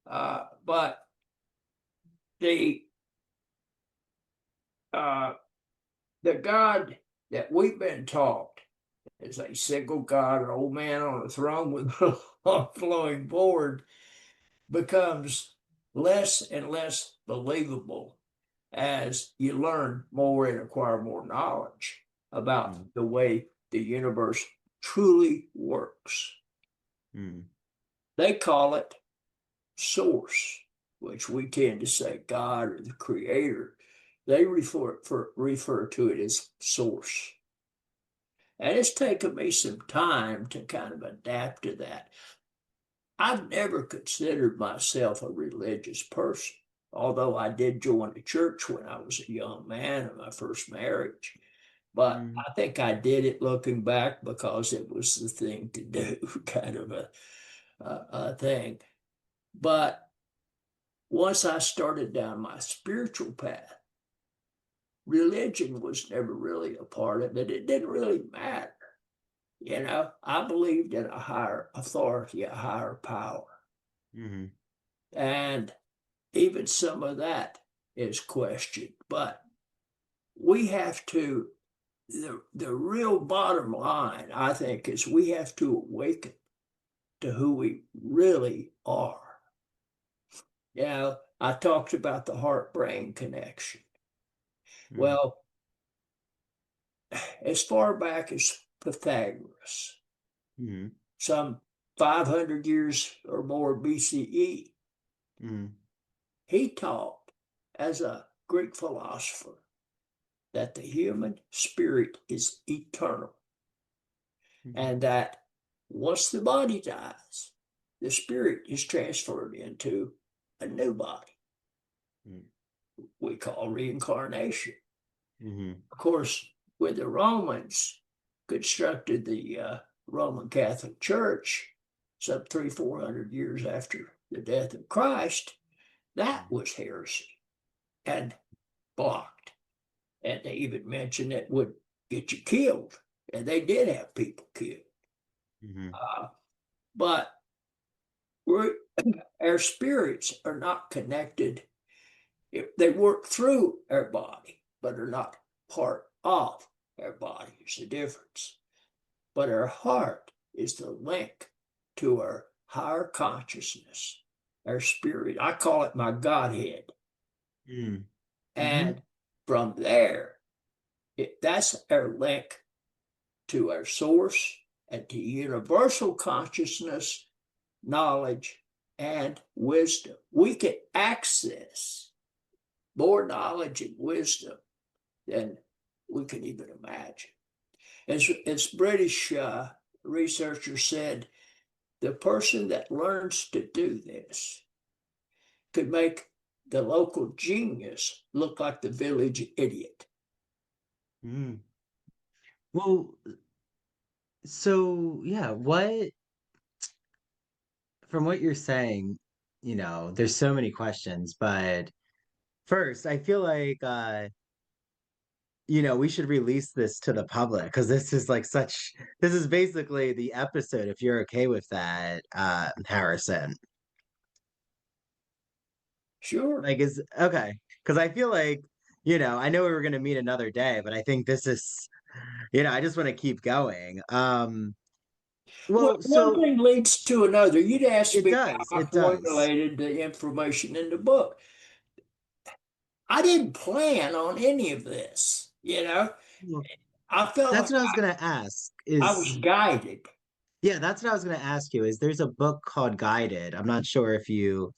But the God that we've been taught is a single God, an old man on a throne with a flowing board, becomes less and less believable as you learn more and acquire more knowledge about the way the universe truly works. They call it source, which we tend to say God or the creator. They refer to it as source. And it's taken me some time to kind of adapt to that. I've never considered myself a religious person, although I did join the church when I was a young man in my first marriage. But I think I did it looking back because it was the thing to do, kind of a thing. But once I started down my spiritual path, religion was never really a part of it. It didn't really matter. I believed in a higher authority, a higher power. And even some of that is questioned. But we have to, the real bottom line, I think, is we have to awaken to who we really are. I talked about the heart-brain connection. Well, as far back as Pythagoras, some 500 years or more BCE, he taught as a Greek philosopher that the human spirit is eternal, and that once the body dies, the spirit is transferred into a new body. We call reincarnation. Of course, when the Romans constructed the Roman Catholic Church, some 300-400 years after the death of Christ, that was heresy and blocked. And they even mentioned it would get you killed. And they did have people killed. But our spirits are not connected. They work through our body, but are not part of our body. There's a difference. But our heart is the link to our higher consciousness, our spirit. I call it my Godhead. And from there, that's our link to our source and to universal consciousness, knowledge, and wisdom. We can access more knowledge and wisdom than we can even imagine. As British researchers said, the person that learns to do this could make the local genius look like the village idiot. Well, so yeah, from what you're saying, there's so many questions, but first, I feel like we should release this to the public because this is basically the episode, if you're okay with that, Harrison. Sure. Okay. Because I feel like, I know we were going to meet another day, but I think this is, I just want to keep going. One thing leads to another. You'd ask me how I formulated the information in the book. I didn't plan on any of this, I felt that's what I was going to ask. I was guided. Yeah, that's what I was going to ask you. There's a book called Guided. I'm not sure if you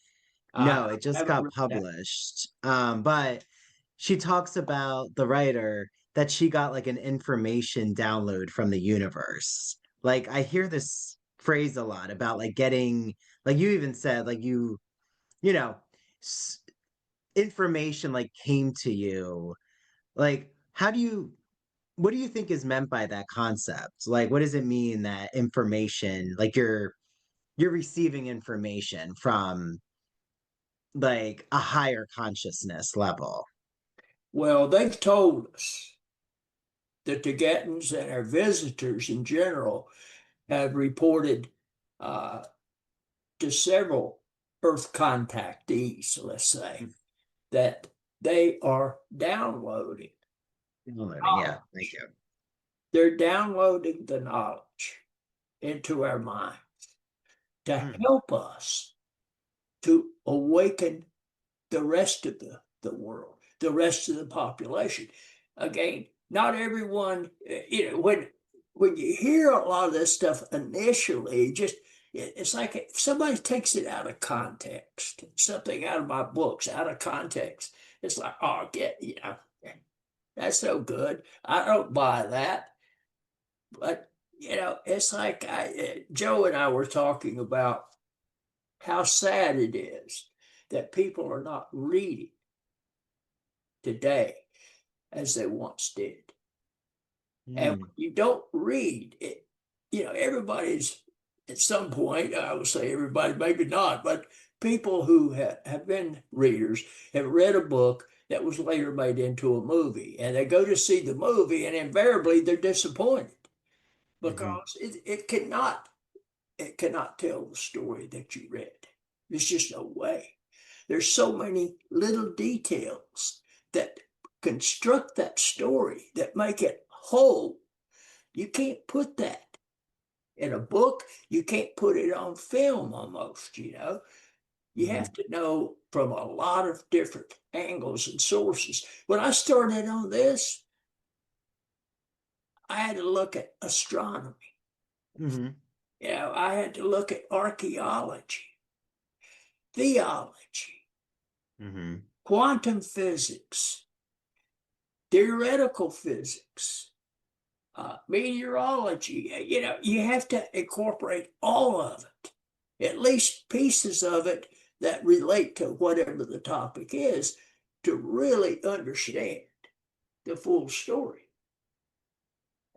know, it just got published. But she talks about the writer that she got like an information download from the universe. Like I hear this phrase a lot about like getting, like you even said, like information like came to you. Like what do you think is meant by that concept? Like what does it mean that information, like you're receiving information from like a higher consciousness level? Well, they've told us that the Tibetans and our visitors in general have reported to several Earth contactees, let's say, that they are downloading. Yeah, thank you. They're downloading the knowledge into our minds to help us to awaken the rest of the world, the rest of the population. Again, not everyone, when you hear a lot of this stuff initially, it's like if somebody takes it out of context, something out of my books, out of context. It's like, oh, that's no good. I don't buy that. But, it's like Joe and I were talking about how sad it is that people are not reading today as they once did. And when you don't read it, everybody's at some point, I would say everybody, maybe not, but people who have been readers have read a book that was later made into a movie, and they go to see the movie, and invariably they're disappointed because it cannot tell the story that you read. There's just no way. There's so many little details that construct that story that make it whole. You can't put that in a book. You can't put it on film almost, You have to know from a lot of different angles and sources. When I started on this, I had to look at astronomy. I had to look at archaeology, theology, quantum physics, theoretical physics, meteorology. You have to incorporate all of it, at least pieces of it that relate to whatever the topic is, to really understand the full story.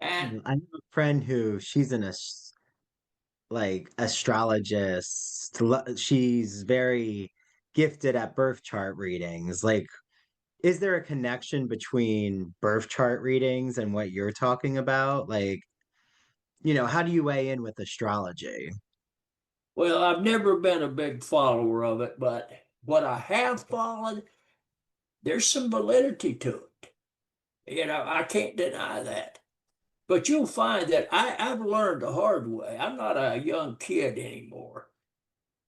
And I have a friend who she's astrologist. She's very gifted at birth chart readings. Is there a connection between birth chart readings and what you're talking about? How do you weigh in with astrology? Well, I've never been a big follower of it, but what I have followed, there's some validity to it. I can't deny that. But you'll find that I've learned the hard way. I'm not a young kid anymore.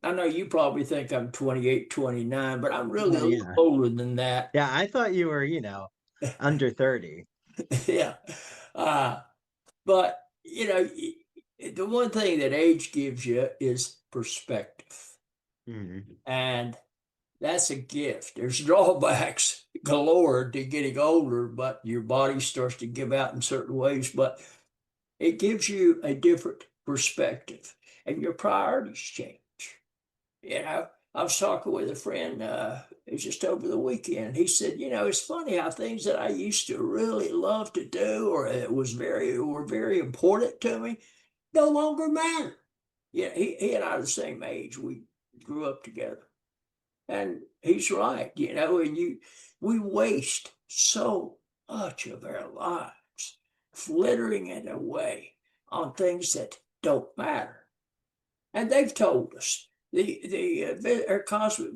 I know you probably think I'm 28, 29, but I'm really a little older than that. Yeah, I thought you were, under 30. Yeah. But, the one thing that age gives you is perspective. And that's a gift. There's drawbacks galore to getting older, but your body starts to give out in certain ways. But it gives you a different perspective, and your priorities change. I was talking with a friend just over the weekend. He said, it's funny how things that I used to really love to do, or were very important to me, no longer matter. He and I are the same age. We grew up together. And he's right, and we waste so much of our lives flittering it away on things that don't matter. And they've told us, our cosmic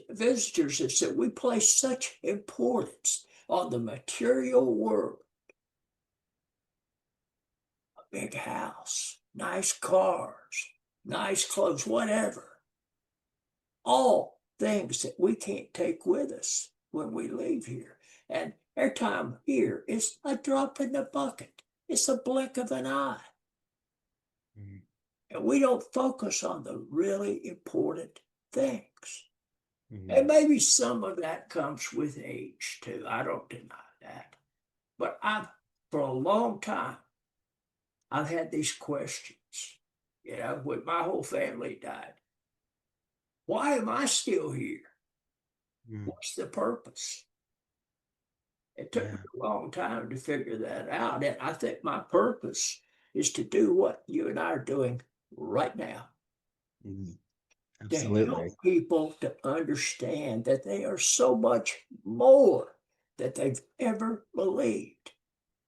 visitors have said, we place such importance on the material world. A big house, nice cars, nice clothes, whatever. All things that we can't take with us when we leave here. And our time here is a drop in the bucket. It's a blink of an eye. And we don't focus on the really important things. And maybe some of that comes with age too. I don't deny that. But for a long time, I've had these questions, when my whole family died. Why am I still here? What's the purpose? It took me a long time to figure that out. And I think my purpose is to do what you and I are doing right now. Absolutely. To help people to understand that they are so much more than they've ever believed.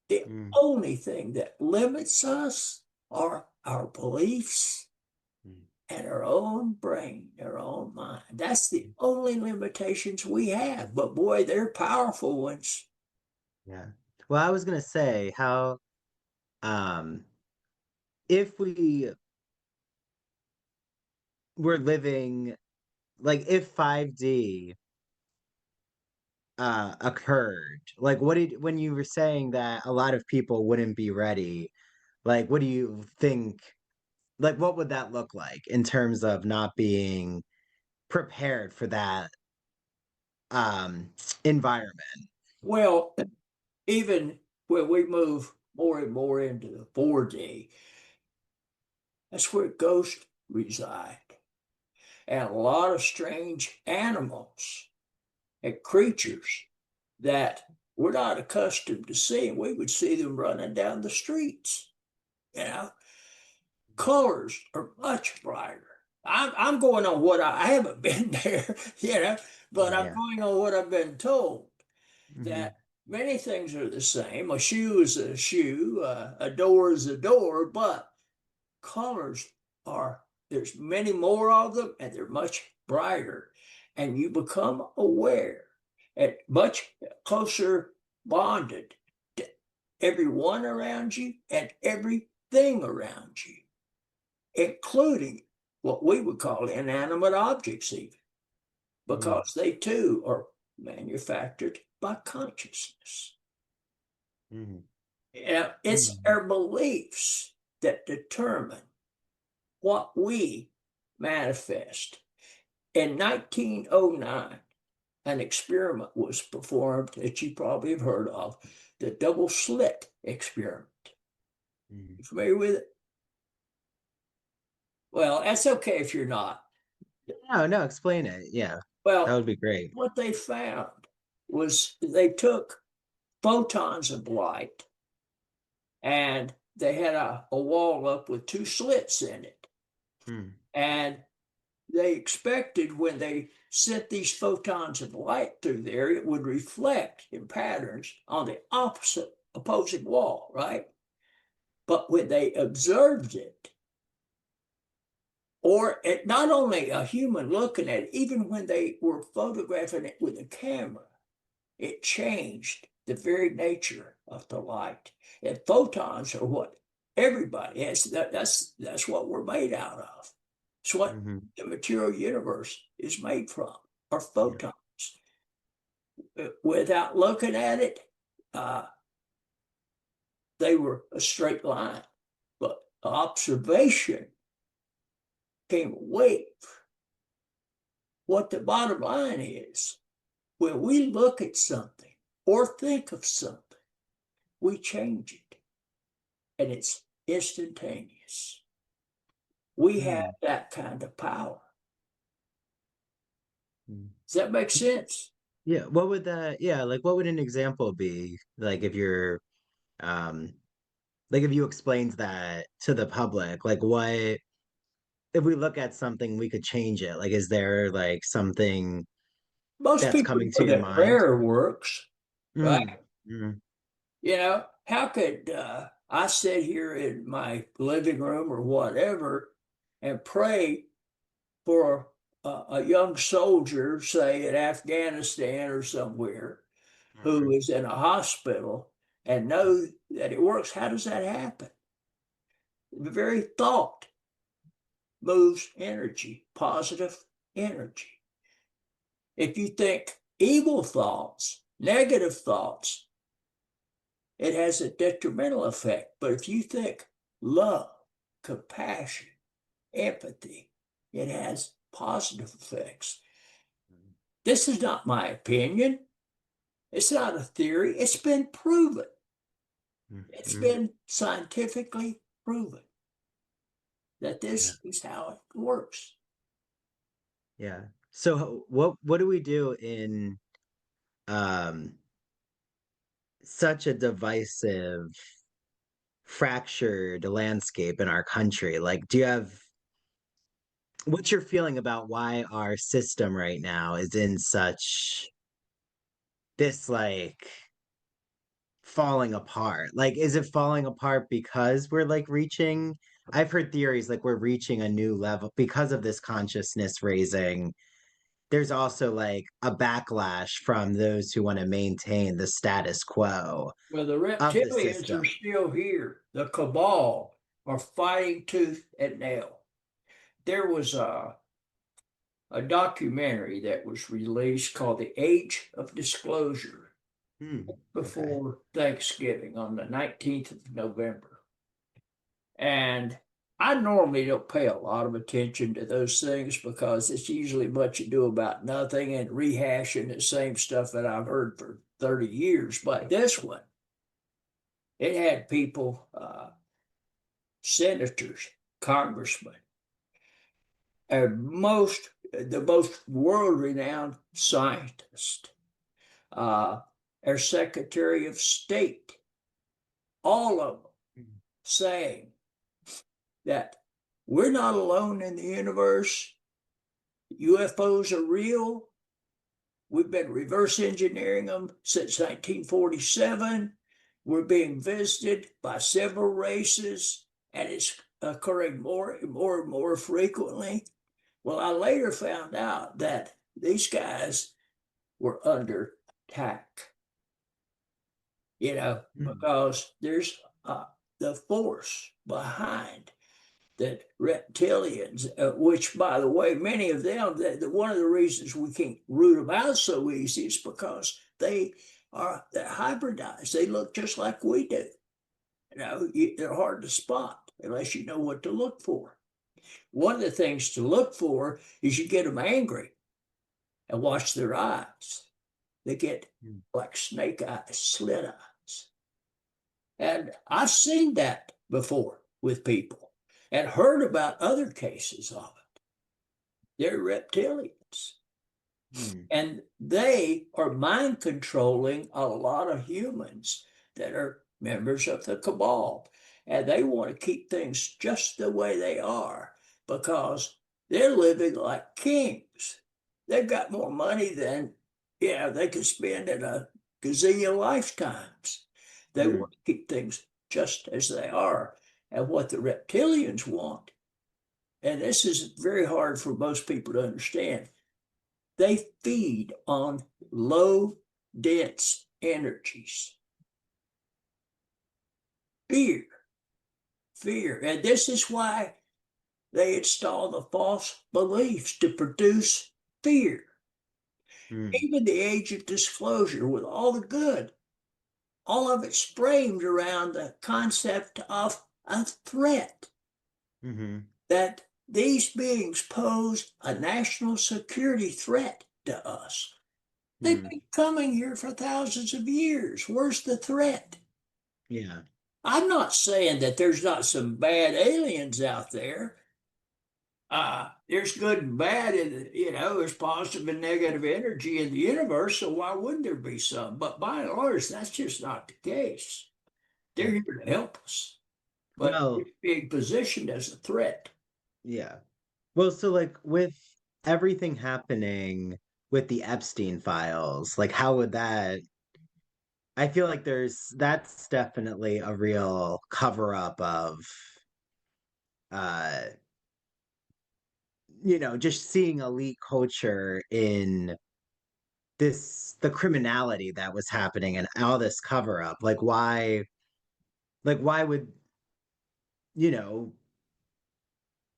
The only thing that limits us are our beliefs and our own brain, our own mind. That's the only limitations we have. But boy, they're powerful ones. Yeah. Well, I was gonna say how if we were living like if 5D occurred, like when you were saying that a lot of people wouldn't be ready, like what do you think, like what would that look like in terms of not being prepared for that environment? Well, even when we move more and more into the 4D, that's where ghosts reside. And a lot of strange animals and creatures that we're not accustomed to seeing. We would see them running down the streets. You know, colors are much brighter. I'm going on what I haven't been there, but I'm going on what I've been told that many things are the same. A shoe is a shoe, a door is a door, but colors are, there's many more of them and they're much brighter. And you become aware and much closer bonded to everyone around you and everything around you, including what we would call inanimate objects, even because they too are manufactured by consciousness. It's our beliefs that determine what we manifest. In 1909, an experiment was performed that you probably have heard of, the double slit experiment. You familiar with it? Well, that's okay if you're not. No, explain it. Yeah. Well, that would be great. What they found was they took photons of light and they had a wall up with two slits in it. And they expected when they sent these photons of light through there, it would reflect in patterns on the opposing wall, right? But when they observed it, or not only a human looking at it, even when they were photographing it with a camera, it changed the very nature of the light. And photons are what everybody has. That's what we're made out of. It's what the material universe is made from, are photons. Without looking at it, they were a straight line. But observation came a wave. What the bottom line is, when we look at something or think of something, we change it. And it's instantaneous. We have that kind of power. Does that make sense? Yeah. What would that, like what would an example be? Like if you're like if you explained that to the public, like what if we look at something we could change it? Like is there like something most that's people coming know to your that mind? prayer works, right? How could I sit here in my living room or whatever and pray for a young soldier, say in Afghanistan or somewhere, who is in a hospital and know that it works? How does that happen? The very thought moves energy, positive energy. If you think evil thoughts, negative thoughts, it has a detrimental effect. But if you think love, compassion, empathy, it has positive effects. This is not my opinion. It's not a theory. It's been proven. It's been scientifically proven that this is how it works. Yeah. So what do we do in such a divisive, fractured landscape in our country? Like, what's your feeling about why our system right now is in such this like falling apart? Like, is it falling apart because we're like reaching I've heard theories like we're reaching a new level because of this consciousness raising. There's also like a backlash from those who want to maintain the status quo Well, the of the reptilians system. are still here. The cabal are fighting tooth and nail. There was a documentary that was released called The Age of Disclosure before Thanksgiving on the 19th of November. And I normally don't pay a lot of attention to those things because it's usually much ado about nothing and rehashing the same stuff that I've heard for 30 years. But this one, it had people, senators, congressmen, and the most world-renowned scientists, our Secretary of State, all of them saying that we're not alone in the universe. UFOs are real. We've been reverse engineering them since 1947. We're being visited by several races, and it's occurring more and more frequently. Well, I later found out that these guys were under attack, because there's the force behind that reptilians, which, by the way, many of them, one of the reasons we can't root them out so easy is because they're hybridized. They look just like we do. They're hard to spot unless you know what to look for. One of the things to look for is you get them angry and watch their eyes. They get like snake eyes, slit eyes. And I've seen that before with people and heard about other cases of it. They're reptilians. And they are mind controlling a lot of humans that are members of the cabal. And they want to keep things just the way they are because they're living like kings. They've got more money than they could spend in a gazillion lifetimes. They want to keep things just as they are. And what the reptilians want, and this is very hard for most people to understand, they feed on low, dense energies. Fear. And this is why they install the false beliefs to produce fear. Even the age of disclosure with all the good, all of it's framed around the concept of a threat. That these beings pose a national security threat to us. They've been coming here for thousands of years. Where's the threat? Yeah. I'm not saying that there's not some bad aliens out there. There's good and bad in there's positive and negative energy in the universe, so why wouldn't there be some? But by and large, that's just not the case. They're here to help us, but it's being positioned as a threat. Yeah. Well, so like with everything happening with the Epstein files, like how would that, I feel like that's definitely a real cover up of just seeing elite culture in the criminality that was happening and all this cover up. Like why would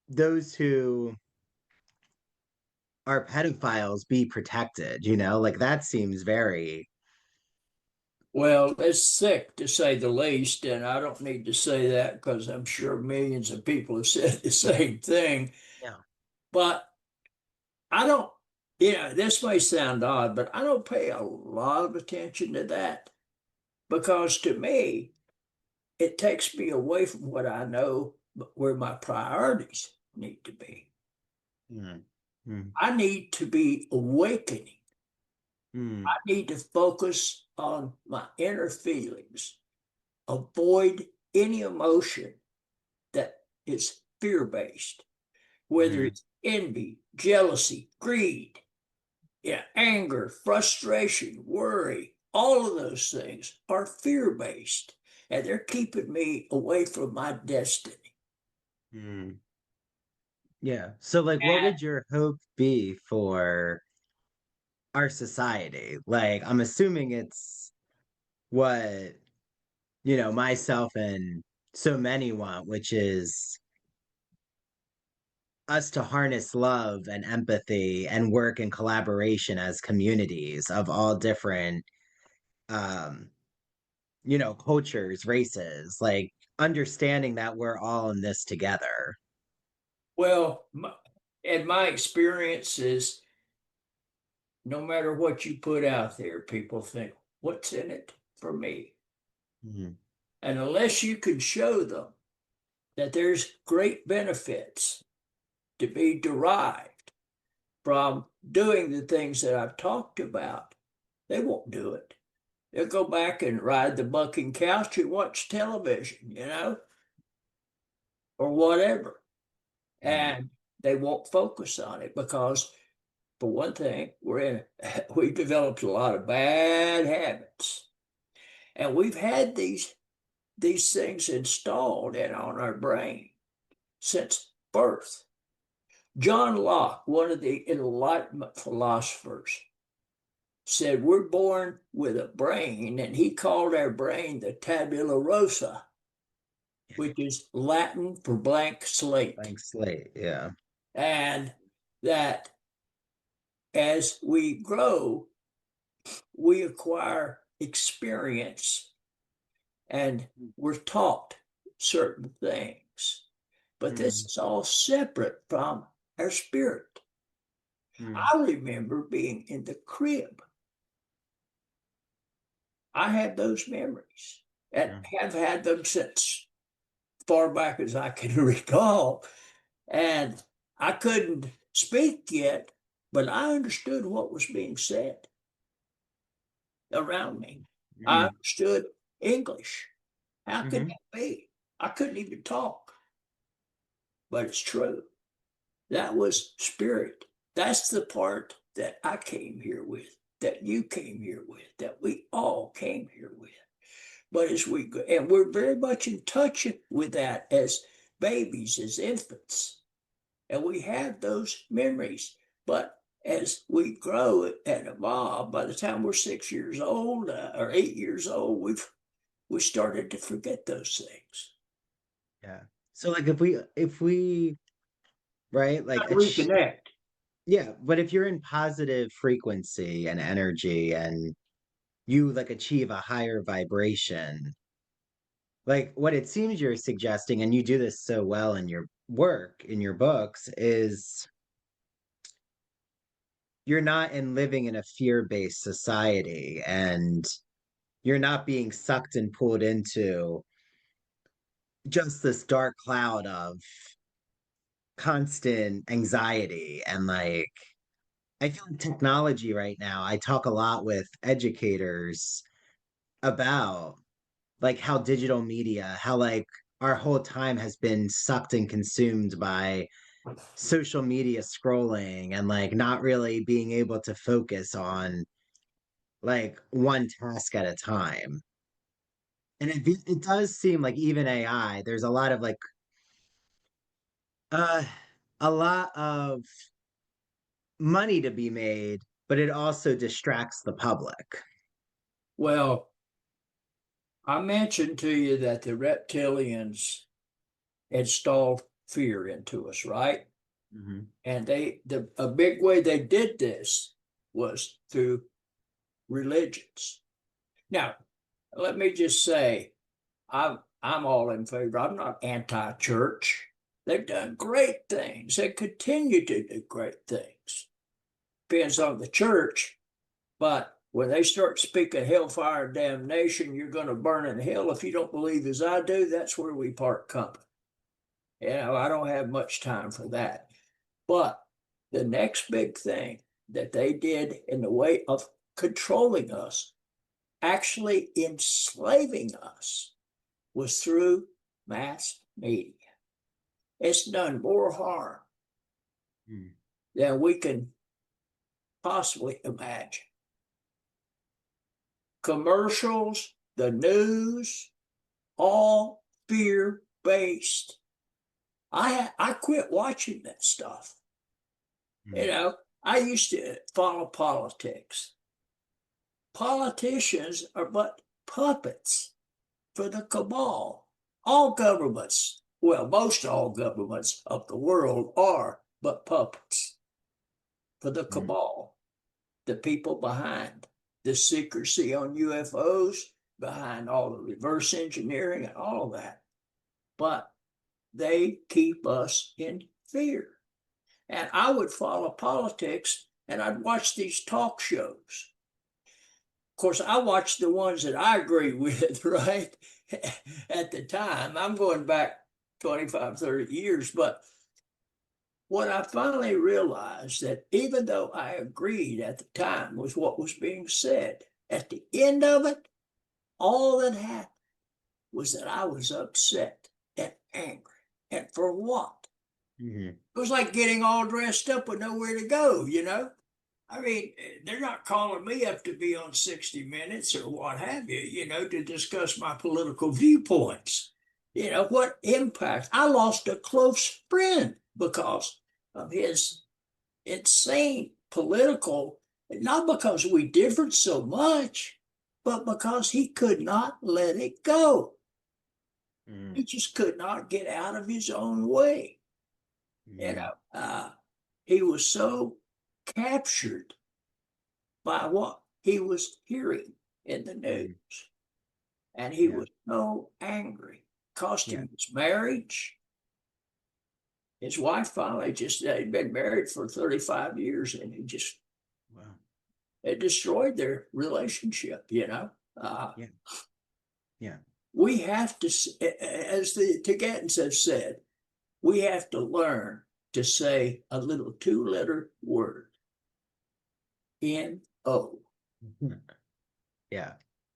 those who are pedophiles be protected? Like that seems very. Well, it's sick to say the least, and I don't need to say that because I'm sure millions of people have said the same thing. Yeah. But I don't, this may sound odd, but I don't pay a lot of attention to that because to me, it takes me away from what I know where my priorities need to be. I need to be awakening. I need to focus on my inner feelings, avoid any emotion that is fear-based, whether it's envy, jealousy, greed, anger, frustration, worry. All of those things are fear-based, and they're keeping me away from my destiny. Yeah. So, like, what And would your hope be for our society? Like, I'm assuming it's what, myself and so many want, which is us to harness love and empathy and work in collaboration as communities of all different, um, cultures, races, like understanding that we're all in this together. well, in my experiences, no matter what you put out there, people think, what's in it for me? Mhm. And unless you can show them that there's great benefits to be derived from doing the things that I've talked about, they won't do it. They'll go back and ride the bucking couch and watch television, or whatever. And they won't focus on it because, for one thing, we've developed a lot of bad habits. And we've had these things installed on our brain since birth. John Locke, one of the Enlightenment philosophers, said we're born with a brain, and he called our brain the tabula rasa, which is Latin for blank slate. Blank slate, yeah. And that as we grow, we acquire experience and we're taught certain things. But this is all separate from our spirit. I remember being in the crib. I have those memories and have had them since far back as I can recall. And I couldn't speak yet, but I understood what was being said around me. I understood English. How could that be? I couldn't even talk. But it's true. That was spirit. That's the part that I came here with, that you came here with, that we all came here with. But as we go, and we're very much in touch with that as babies, as infants, and we have those memories. But as we grow and evolve, by the time we're 6 years old or 8 years old, we started to forget those things. Yeah. So, like, if we right, like reconnect. Yeah, but if you're in positive frequency and energy and you like achieve a higher vibration, like what it seems you're suggesting, and you do this so well in your work, in your books, is you're not living in a fear-based society, and you're not being sucked and pulled into just this dark cloud of constant anxiety. And like I feel like technology right now, I talk a lot with educators about like how digital media, how like our whole time has been sucked and consumed by social media scrolling and like not really being able to focus on like one task at a time. And it does seem like even AI, there's uh a lot of money to be made, but it also distracts the public. Well, I mentioned to you that the reptilians installed fear into us, right? And a big way they did this was through religions. Now, let me just say, I'm all in favor. I'm not anti-church. They've done great things. They continue to do great things. Depends on the church, but when they start speaking hellfire and damnation, you're going to burn in hell if you don't believe as I do. That's where we part company. I don't have much time for that. But the next big thing that they did in the way of controlling us, actually enslaving us, was through mass media. It's done more harm than we can possibly imagine. Commercials, the news, all fear-based. I quit watching that stuff. You know, I used to follow politics. Politicians are but puppets for the cabal. All governments, well, most all governments of the world are but puppets for the cabal, the people behind the secrecy on UFOs, behind all the reverse engineering and all of that. But they keep us in fear. And I would follow politics and I'd watch these talk shows. Of course, I watched the ones that I agree with, right? At the time, I'm going back 25, 30 years, but what I finally realized that even though I agreed at the time with what was being said, at the end of it, all that happened was that I was upset and angry. And for what? It was like getting all dressed up with nowhere to go, you know? I mean, they're not calling me up to be on 60 Minutes or what have you, you know, to discuss my political viewpoints. You know, what impact? I lost a close friend because of his insane political, not because we differed so much, but because he could not let it go. He just could not get out of his own way. You know, he was so captured by what he was hearing in the news. And he was so angry. Cost him his marriage. His wife finally they'd been married for 35 years and he just, it destroyed their relationship, you know? We have to, as the Tibetans have said, we have to learn to say a little 2-letter word. N-O.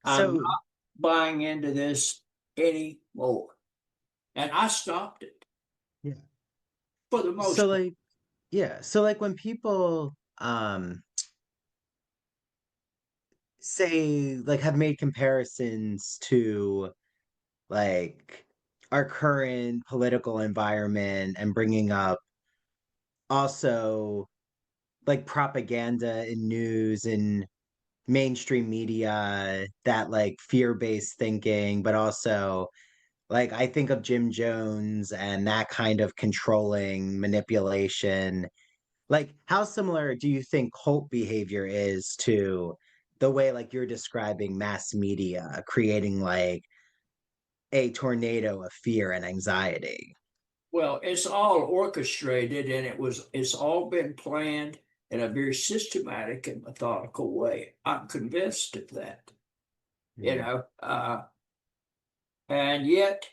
I'm not buying into this anymore. And I stopped it. For the most part. So like when people say like have made comparisons to like our current political environment and bringing up also like propaganda in news and mainstream media, that like fear-based thinking, but also like I think of Jim Jones and that kind of controlling manipulation. Like how similar do you think cult behavior is to the way like you're describing mass media creating like a tornado of fear and anxiety? Well, it's all orchestrated and it's all been planned in a very systematic and methodical way. I'm convinced of that. You know, and yet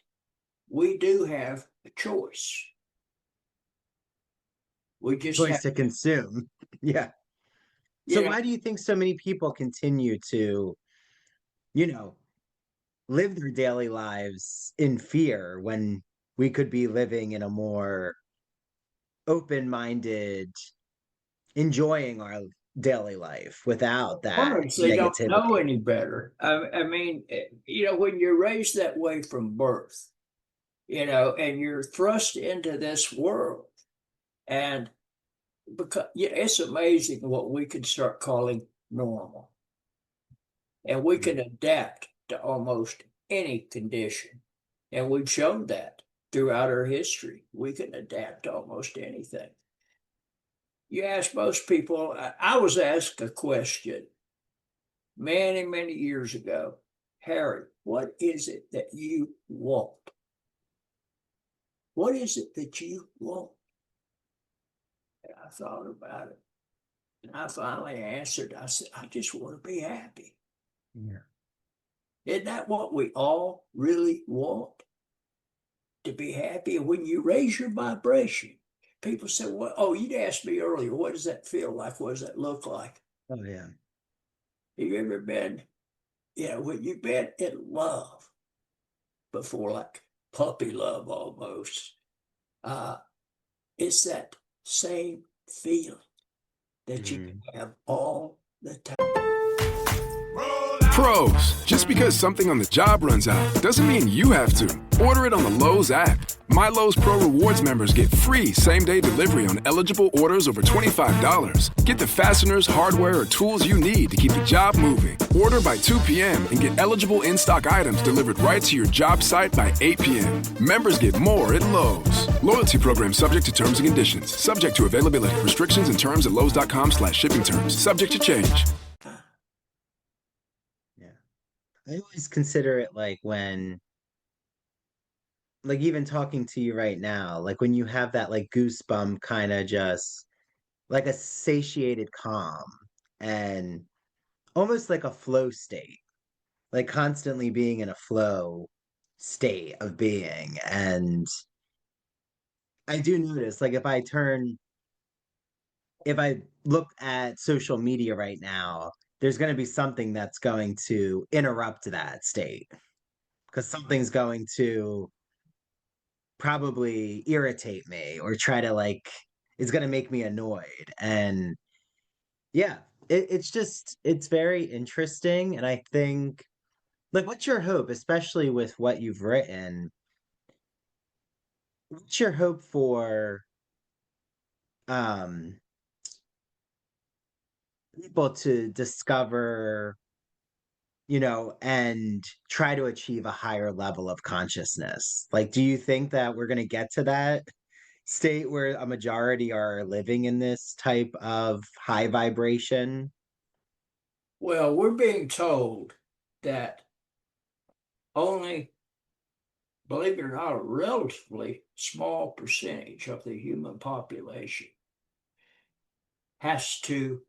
we do have a choice. We just choice to consume. So why do you think so many people continue to, you know, live their daily lives in fear when we could be living in a more open-minded, enjoying our daily life without that they negativity? don't know any better. I mean, you know, when you're raised that way from birth, you know, and you're thrust into this world, and because it's amazing what we can start calling normal, and we can adapt to almost any condition, and we've shown that throughout our history. We can adapt to almost anything. You ask most people, I was asked a question many, many years ago, Harry, what is it that you want? What is it that you want? And I thought about it. And I finally answered, I said, I just want to be happy. Isn't that what we all really want? To be happy. And when you raise your vibration, people say, well, oh, you'd asked me earlier, what does that feel like? What does that look like? Oh, yeah. Have you ever been, when you've been in love before, like puppy love almost, it's that same feeling that you can have all the time. Pros, just because something on the job runs out doesn't mean you have to. Order it on the Lowe's app. Milo's Pro Rewards members get free same-day delivery on eligible orders over $25. Get the fasteners, hardware, or tools you need to keep the job moving. Order by 2 p.m. and get eligible in-stock items delivered right to your job site by 8 p.m. Members get more at Lowe's. Loyalty program subject to terms and conditions. Subject to availability. Restrictions and terms at lowes.com/shipping terms. Subject to change. I always consider it like when, like even talking to you right now, like when you have that like goosebump kind of just like a satiated calm and almost like a flow state, like constantly being in a flow state of being. And I do notice, like if I look at social media right now, there's going to be something that's going to interrupt that state because something's going to probably irritate me or try to like, it's going to make me annoyed. And yeah, it's very interesting. And I think, like, what's your hope, especially with what you've written? What's your hope for um people to discover, and try to achieve a higher level of consciousness? Like, do you think that we're going to get to that state where a majority are living in this type of high vibration? Well, we're being told that only, believe it or not, a relatively small percentage of the human population has to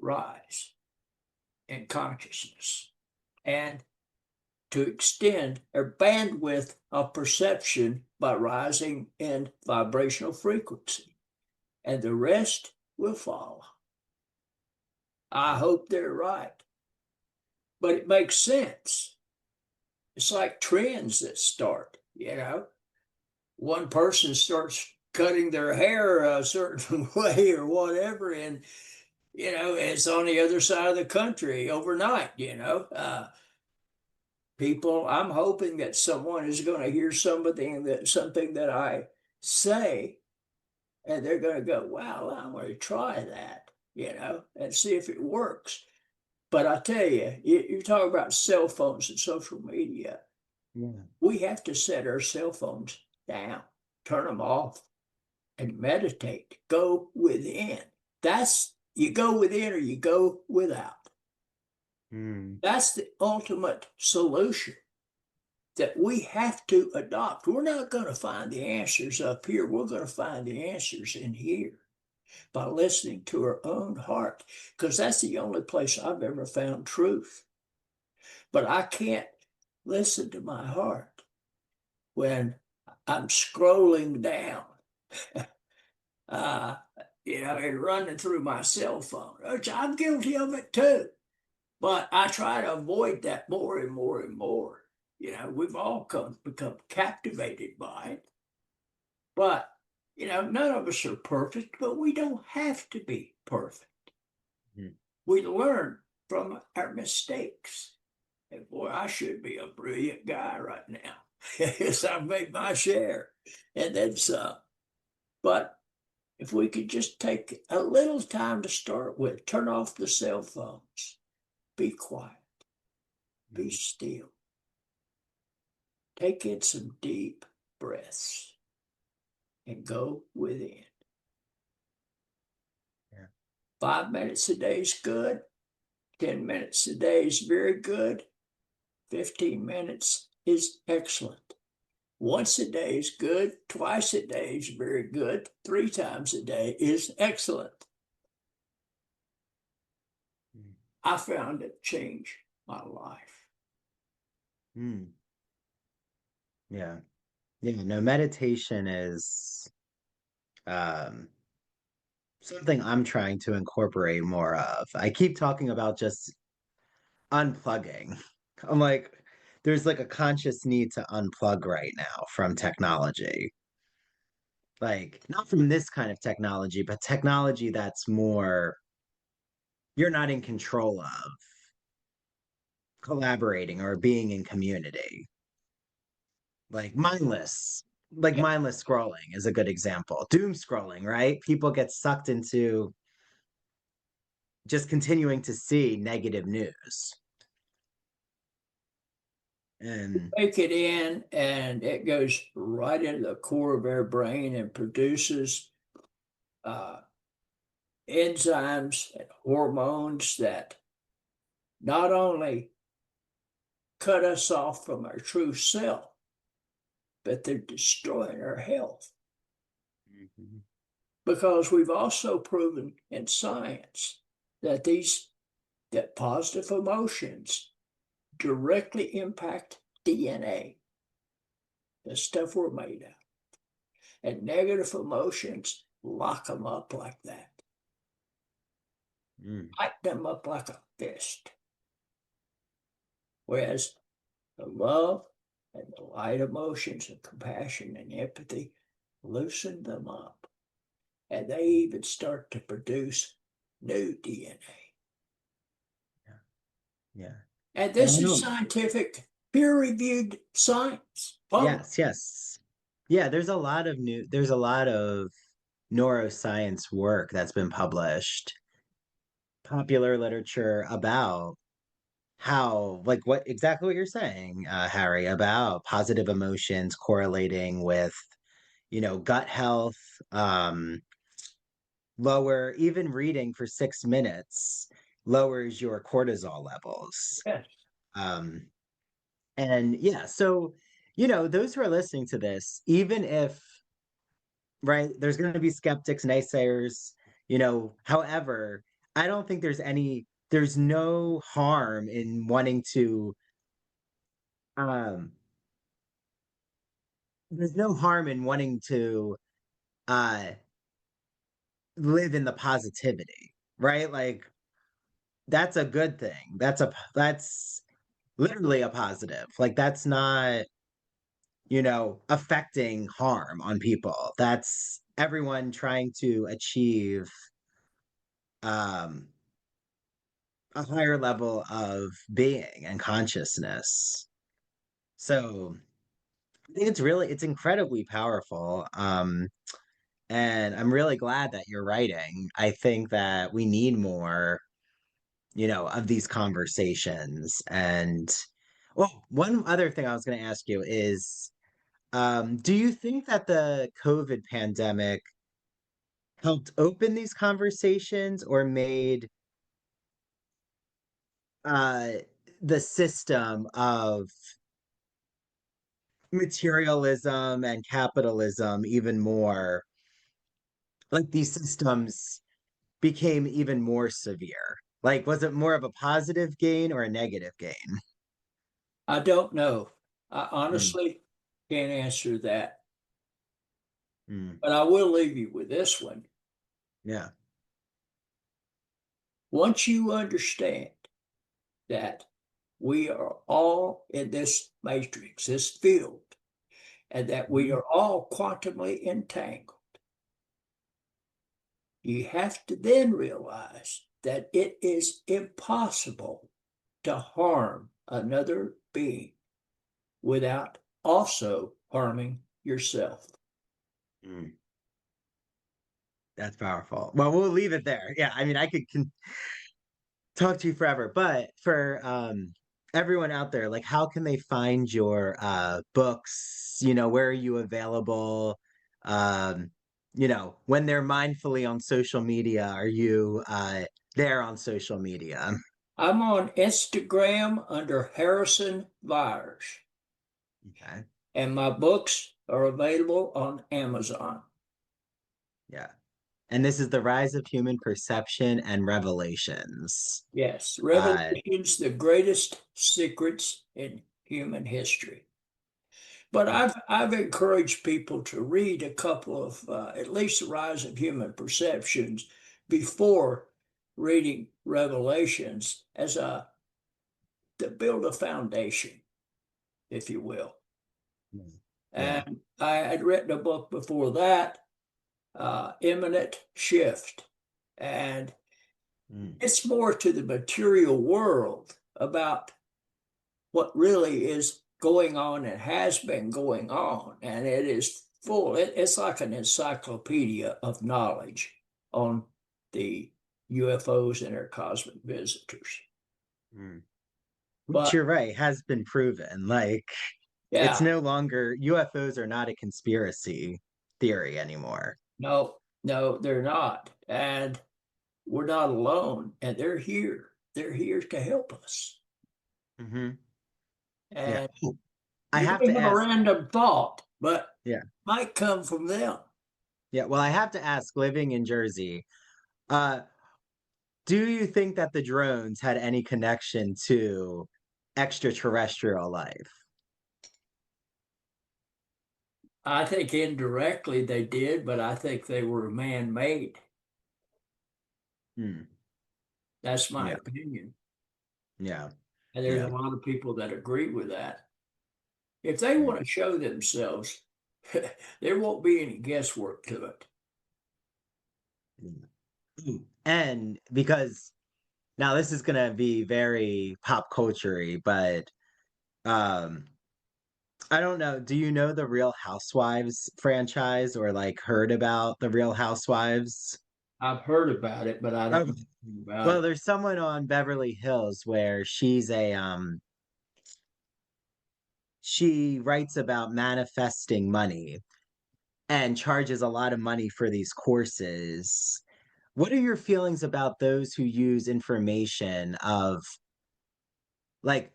rise in consciousness and to extend their bandwidth of perception by rising in vibrational frequency, and the rest will follow. I hope they're right, but it makes sense. It's like trends that start, one person starts cutting their hair a certain way or whatever, and it's on the other side of the country overnight. People, I'm hoping that someone is going to hear something that I say, and they're going to go, wow, I'm going to try that, and see if it works. But I tell you, you talk about cell phones and social media. Yeah. We have to set our cell phones down, turn them off, and meditate. Go within. You go within or you go without. That's the ultimate solution that we have to adopt. We're not going to find the answers up here. We're going to find the answers in here by listening to our own heart, because that's the only place I've ever found truth. But I can't listen to my heart when I'm scrolling down, and running through my cell phone, which I'm guilty of it too. But I try to avoid that more and more and more. We've all become captivated by it. But, none of us are perfect, but we don't have to be perfect. We learn from our mistakes. And boy, I should be a brilliant guy right now. Yes, I've made my share and then some. But if we could just take a little time to start with, turn off the cell phones. Be quiet. Be still. Take in some deep breaths and go within. 5 minutes a day is good. 10 minutes a day is very good. 15 minutes is excellent. Once a day is good. Twice a day is very good. 3 times a day is excellent. I found it changed my life. Yeah. No, meditation is something I'm trying to incorporate more of. I keep talking about just unplugging. I'm like, there's like a conscious need to unplug right now from technology. Like, not from this kind of technology, but technology that's more you're not in control of, collaborating or being in community. Like mindless like mindless scrolling is a good example. Doom scrolling, right? People get sucked into just continuing to see negative news. And take it in, and it goes right into the core of our brain and produces enzymes and hormones that not only cut us off from our true self, but they're destroying our health. mm-hmm. Because we've also proven in science that that positive emotions directly impact DNA, the stuff we're made of. And negative emotions lock them up like that. Light them up like a fist. Whereas the love and the light emotions and compassion and empathy loosen them up. And they even start to produce new DNA. Yeah. And this is scientific, peer-reviewed science. Yes. Yeah, there's a lot of neuroscience work that's been published, popular literature about how, like exactly what you're saying, Harry, about positive emotions correlating with, gut health, lower, even reading for 6 minutes lowers your cortisol levels. Yes. And yeah, so, those who are listening to this, even if, right, there's going to be skeptics, naysayers, however, I don't think there's no harm in wanting to, there's no harm in wanting to, live in the positivity, right? Like, that's a good thing. That's literally a positive. Like, that's not, affecting harm on people. That's everyone trying to achieve a higher level of being and consciousness. So I think it's incredibly powerful. And I'm really glad that you're writing. I think that we need more, of these conversations. And well, one other thing I was going to ask you is, do you think that the COVID pandemic helped open these conversations or made uh, the system of materialism and capitalism even more, like these systems became even more severe? Like, was it more of a positive gain or a negative gain? I don't know. I honestly can't answer that. But I will leave you with this one. Yeah. Once you understand that we are all in this matrix, this field, and that we are all quantumly entangled, you have to then realize that it is impossible to harm another being without also harming yourself. That's powerful. Well, we'll leave it there. Yeah, I mean, I could talk to you forever, but for everyone out there, like, how can they find your books? Where are you available? When they're mindfully on social media, are you there on social media? I'm on Instagram under Harrison Viers. Okay. And my books are available on Amazon. Yeah. And this is The Rise of Human Perception and Revelations. Yes, Revelations, the greatest secrets in human history. But I've encouraged people to read a couple of at least The Rise of Human Perceptions before reading Revelations to build a foundation, if you will. Yeah. And I had written a book before that, Imminent Shift, and it's more to the material world about what really is going on and has been going on, and it is full. It's like an encyclopedia of knowledge on the UFOs and their cosmic visitors. Which you're right, has been proven. Like, it's no longer, UFOs are not a conspiracy theory anymore. No, they're not. And we're not alone. And they're here. They're here to help us. Mm-hmm. And I have to ask, a random thought, but might come from them. Yeah, well, I have to ask, living in Jersey, do you think that the drones had any connection to extraterrestrial life? I think indirectly they did, but I think they were man-made. That's my opinion. Yeah. And there's a lot of people that agree with that. If they want to show themselves, there won't be any guesswork to it. And because now this is going to be very pop culture-y, but I don't know. Do you know the Real Housewives franchise or like heard about the Real Housewives? I've heard about it, but I don't know about Well, it. there's someone on Beverly Hills where she's a she writes about manifesting money and charges a lot of money for these courses. What are your feelings about those who use information of like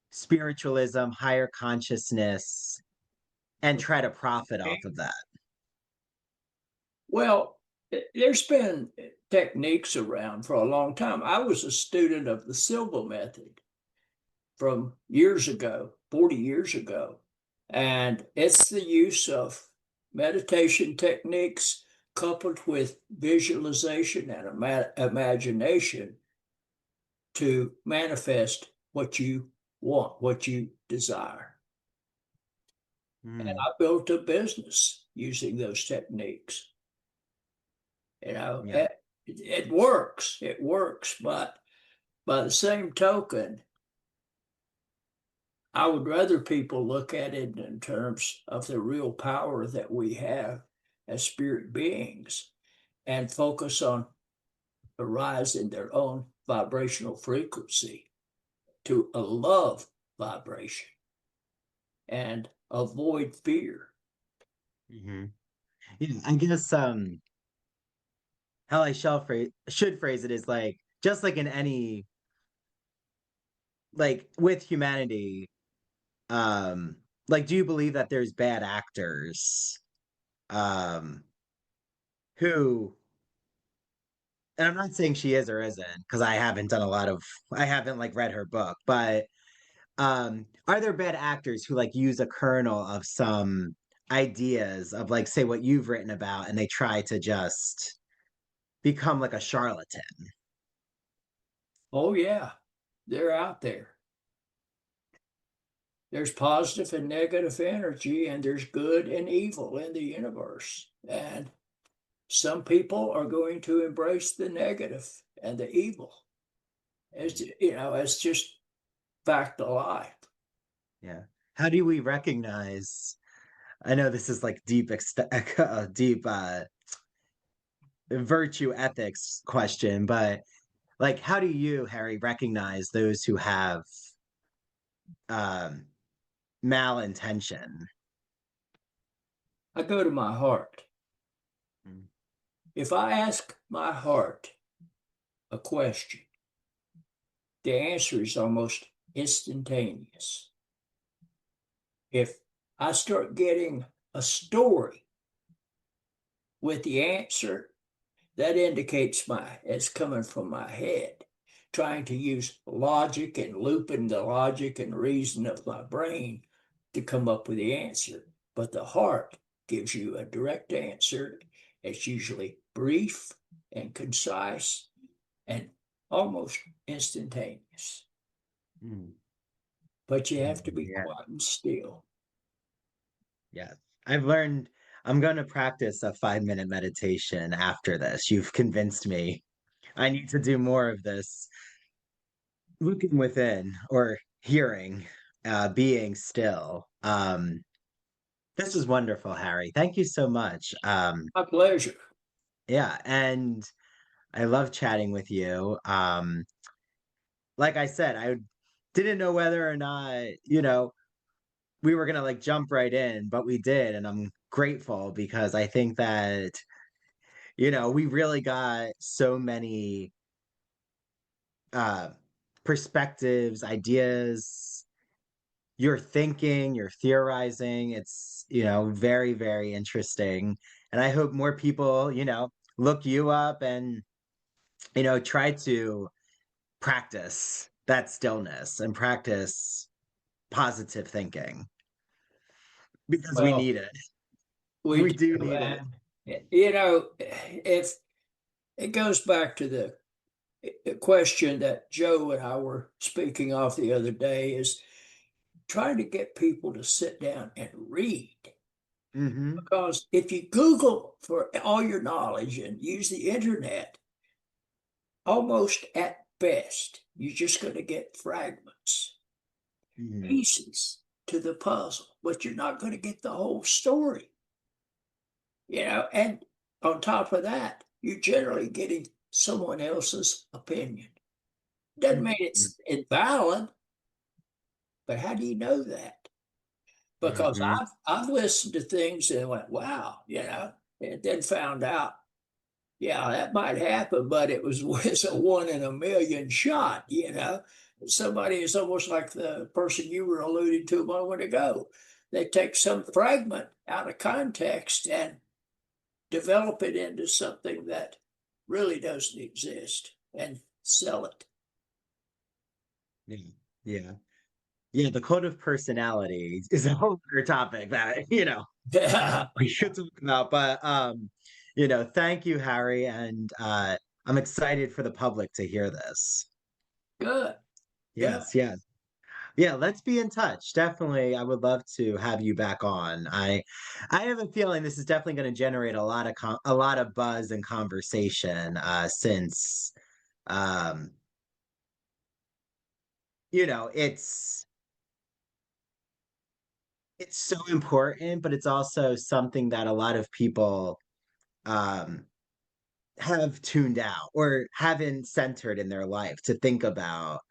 spiritualism, higher consciousness, and try to profit off of that? Well, there's been techniques around for a long time. I was a student of the Silva method from years ago, 40 years ago. And it's the use of meditation techniques coupled with visualization and imagination to manifest what you want, what you desire. And I built a business using those techniques. You know, it works. It works. But by the same token, I would rather people look at it in terms of the real power that we have as spirit beings and focus on a rise in their own vibrational frequency to a love vibration and avoid fear. Yeah, I guess how I should phrase it is like, just like in any, like with humanity, like, do you believe that there's bad actors who, and I'm not saying she is or isn't, because I haven't like read her book, but are there bad actors who like use a kernel of some ideas of like, say, what you've written about, and they try to just become like a charlatan? Oh yeah, they're out there. There's positive and negative energy, and there's good and evil in the universe. And some people are going to embrace the negative and the evil. It's just fact of life. Yeah. How do we recognize? I know this is like deep virtue ethics question, but like, how do you, Harry, recognize those who have malintention? I go to my heart. If I ask my heart a question, the answer is almost instantaneous. If I start getting a story with the answer, that indicates it's coming from my head, trying to use logic and looping the logic and reason of my brain to come up with the answer. But the heart gives you a direct answer. It's usually brief and concise and almost instantaneous. But you have to be quiet and still. Yeah, I've learned I'm going to practice a 5-minute meditation after this. You've convinced me. I need to do more of this. Looking within or hearing being still. This was wonderful, Harry. Thank you so much. My pleasure. Yeah, and I love chatting with you. Like I said, I didn't know whether or not, we were gonna like jump right in, but we did, and I'm grateful because I think that, we really got so many uh perspectives, ideas, you're thinking, you're theorizing. It's, very, very interesting. And I hope more people, look you up and, try to practice that stillness and practice positive thinking because we Well, need it. we do need it. If it goes back to the question that Joe and I were speaking of the other day, is trying to get people to sit down and read. Because if you Google for all your knowledge and use the internet, almost at best, you're just going to get fragments, pieces to the puzzle, but you're not going to get the whole story. And on top of that, you're generally getting someone else's opinion. Doesn't mean it's invalid, but how do you know that? Because I've listened to things and went, wow, and then found out, yeah, that might happen, but it was a 1 in a million shot. Somebody is almost like the person you were alluding to a moment ago. They take some fragment out of context and develop it into something that really doesn't exist and sell it. Yeah. The code of personality is a whole other topic that, we should talk about. But, thank you, Harry. And I'm excited for the public to hear this. Good. Yes. Yeah, let's be in touch. Definitely, I would love to have you back on. I have a feeling this is definitely going to generate a lot of buzz and conversation, since it's so important, but it's also something that a lot of people have tuned out or haven't centered in their life to think about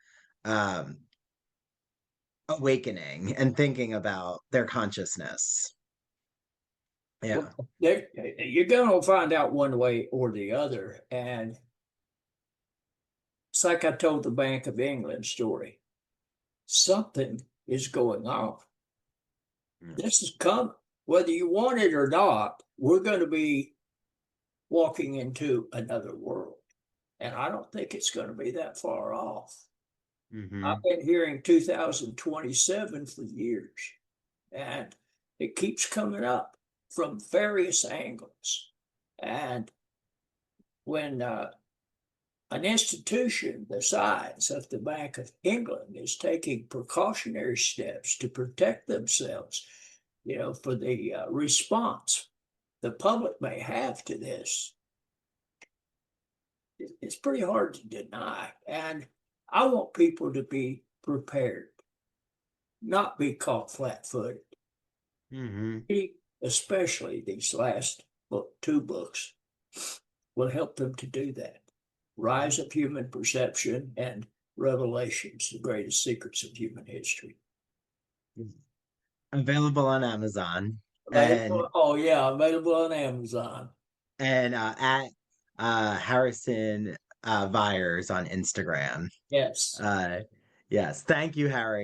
awakening and thinking about their consciousness. Yeah. Well, you're going to find out one way or the other. And it's like I told the Bank of England story. Something is going on. This is coming. Whether you want it or not, we're going to be walking into another world. And I don't think it's going to be that far off. I've been hearing 2027 for years, and it keeps coming up from various angles. And when an institution the size of the Bank of England is taking precautionary steps to protect themselves, for the response the public may have to this, it's pretty hard to deny. And I want people to be prepared, not be caught flat-footed. Especially these last two books will help them to do that. Rise of Human Perception and Revelations, the Greatest Secrets of Human History. Available on Amazon. Available on Amazon. And at Harrison Viers on Instagram. Yes. Yes. Thank you, Harry.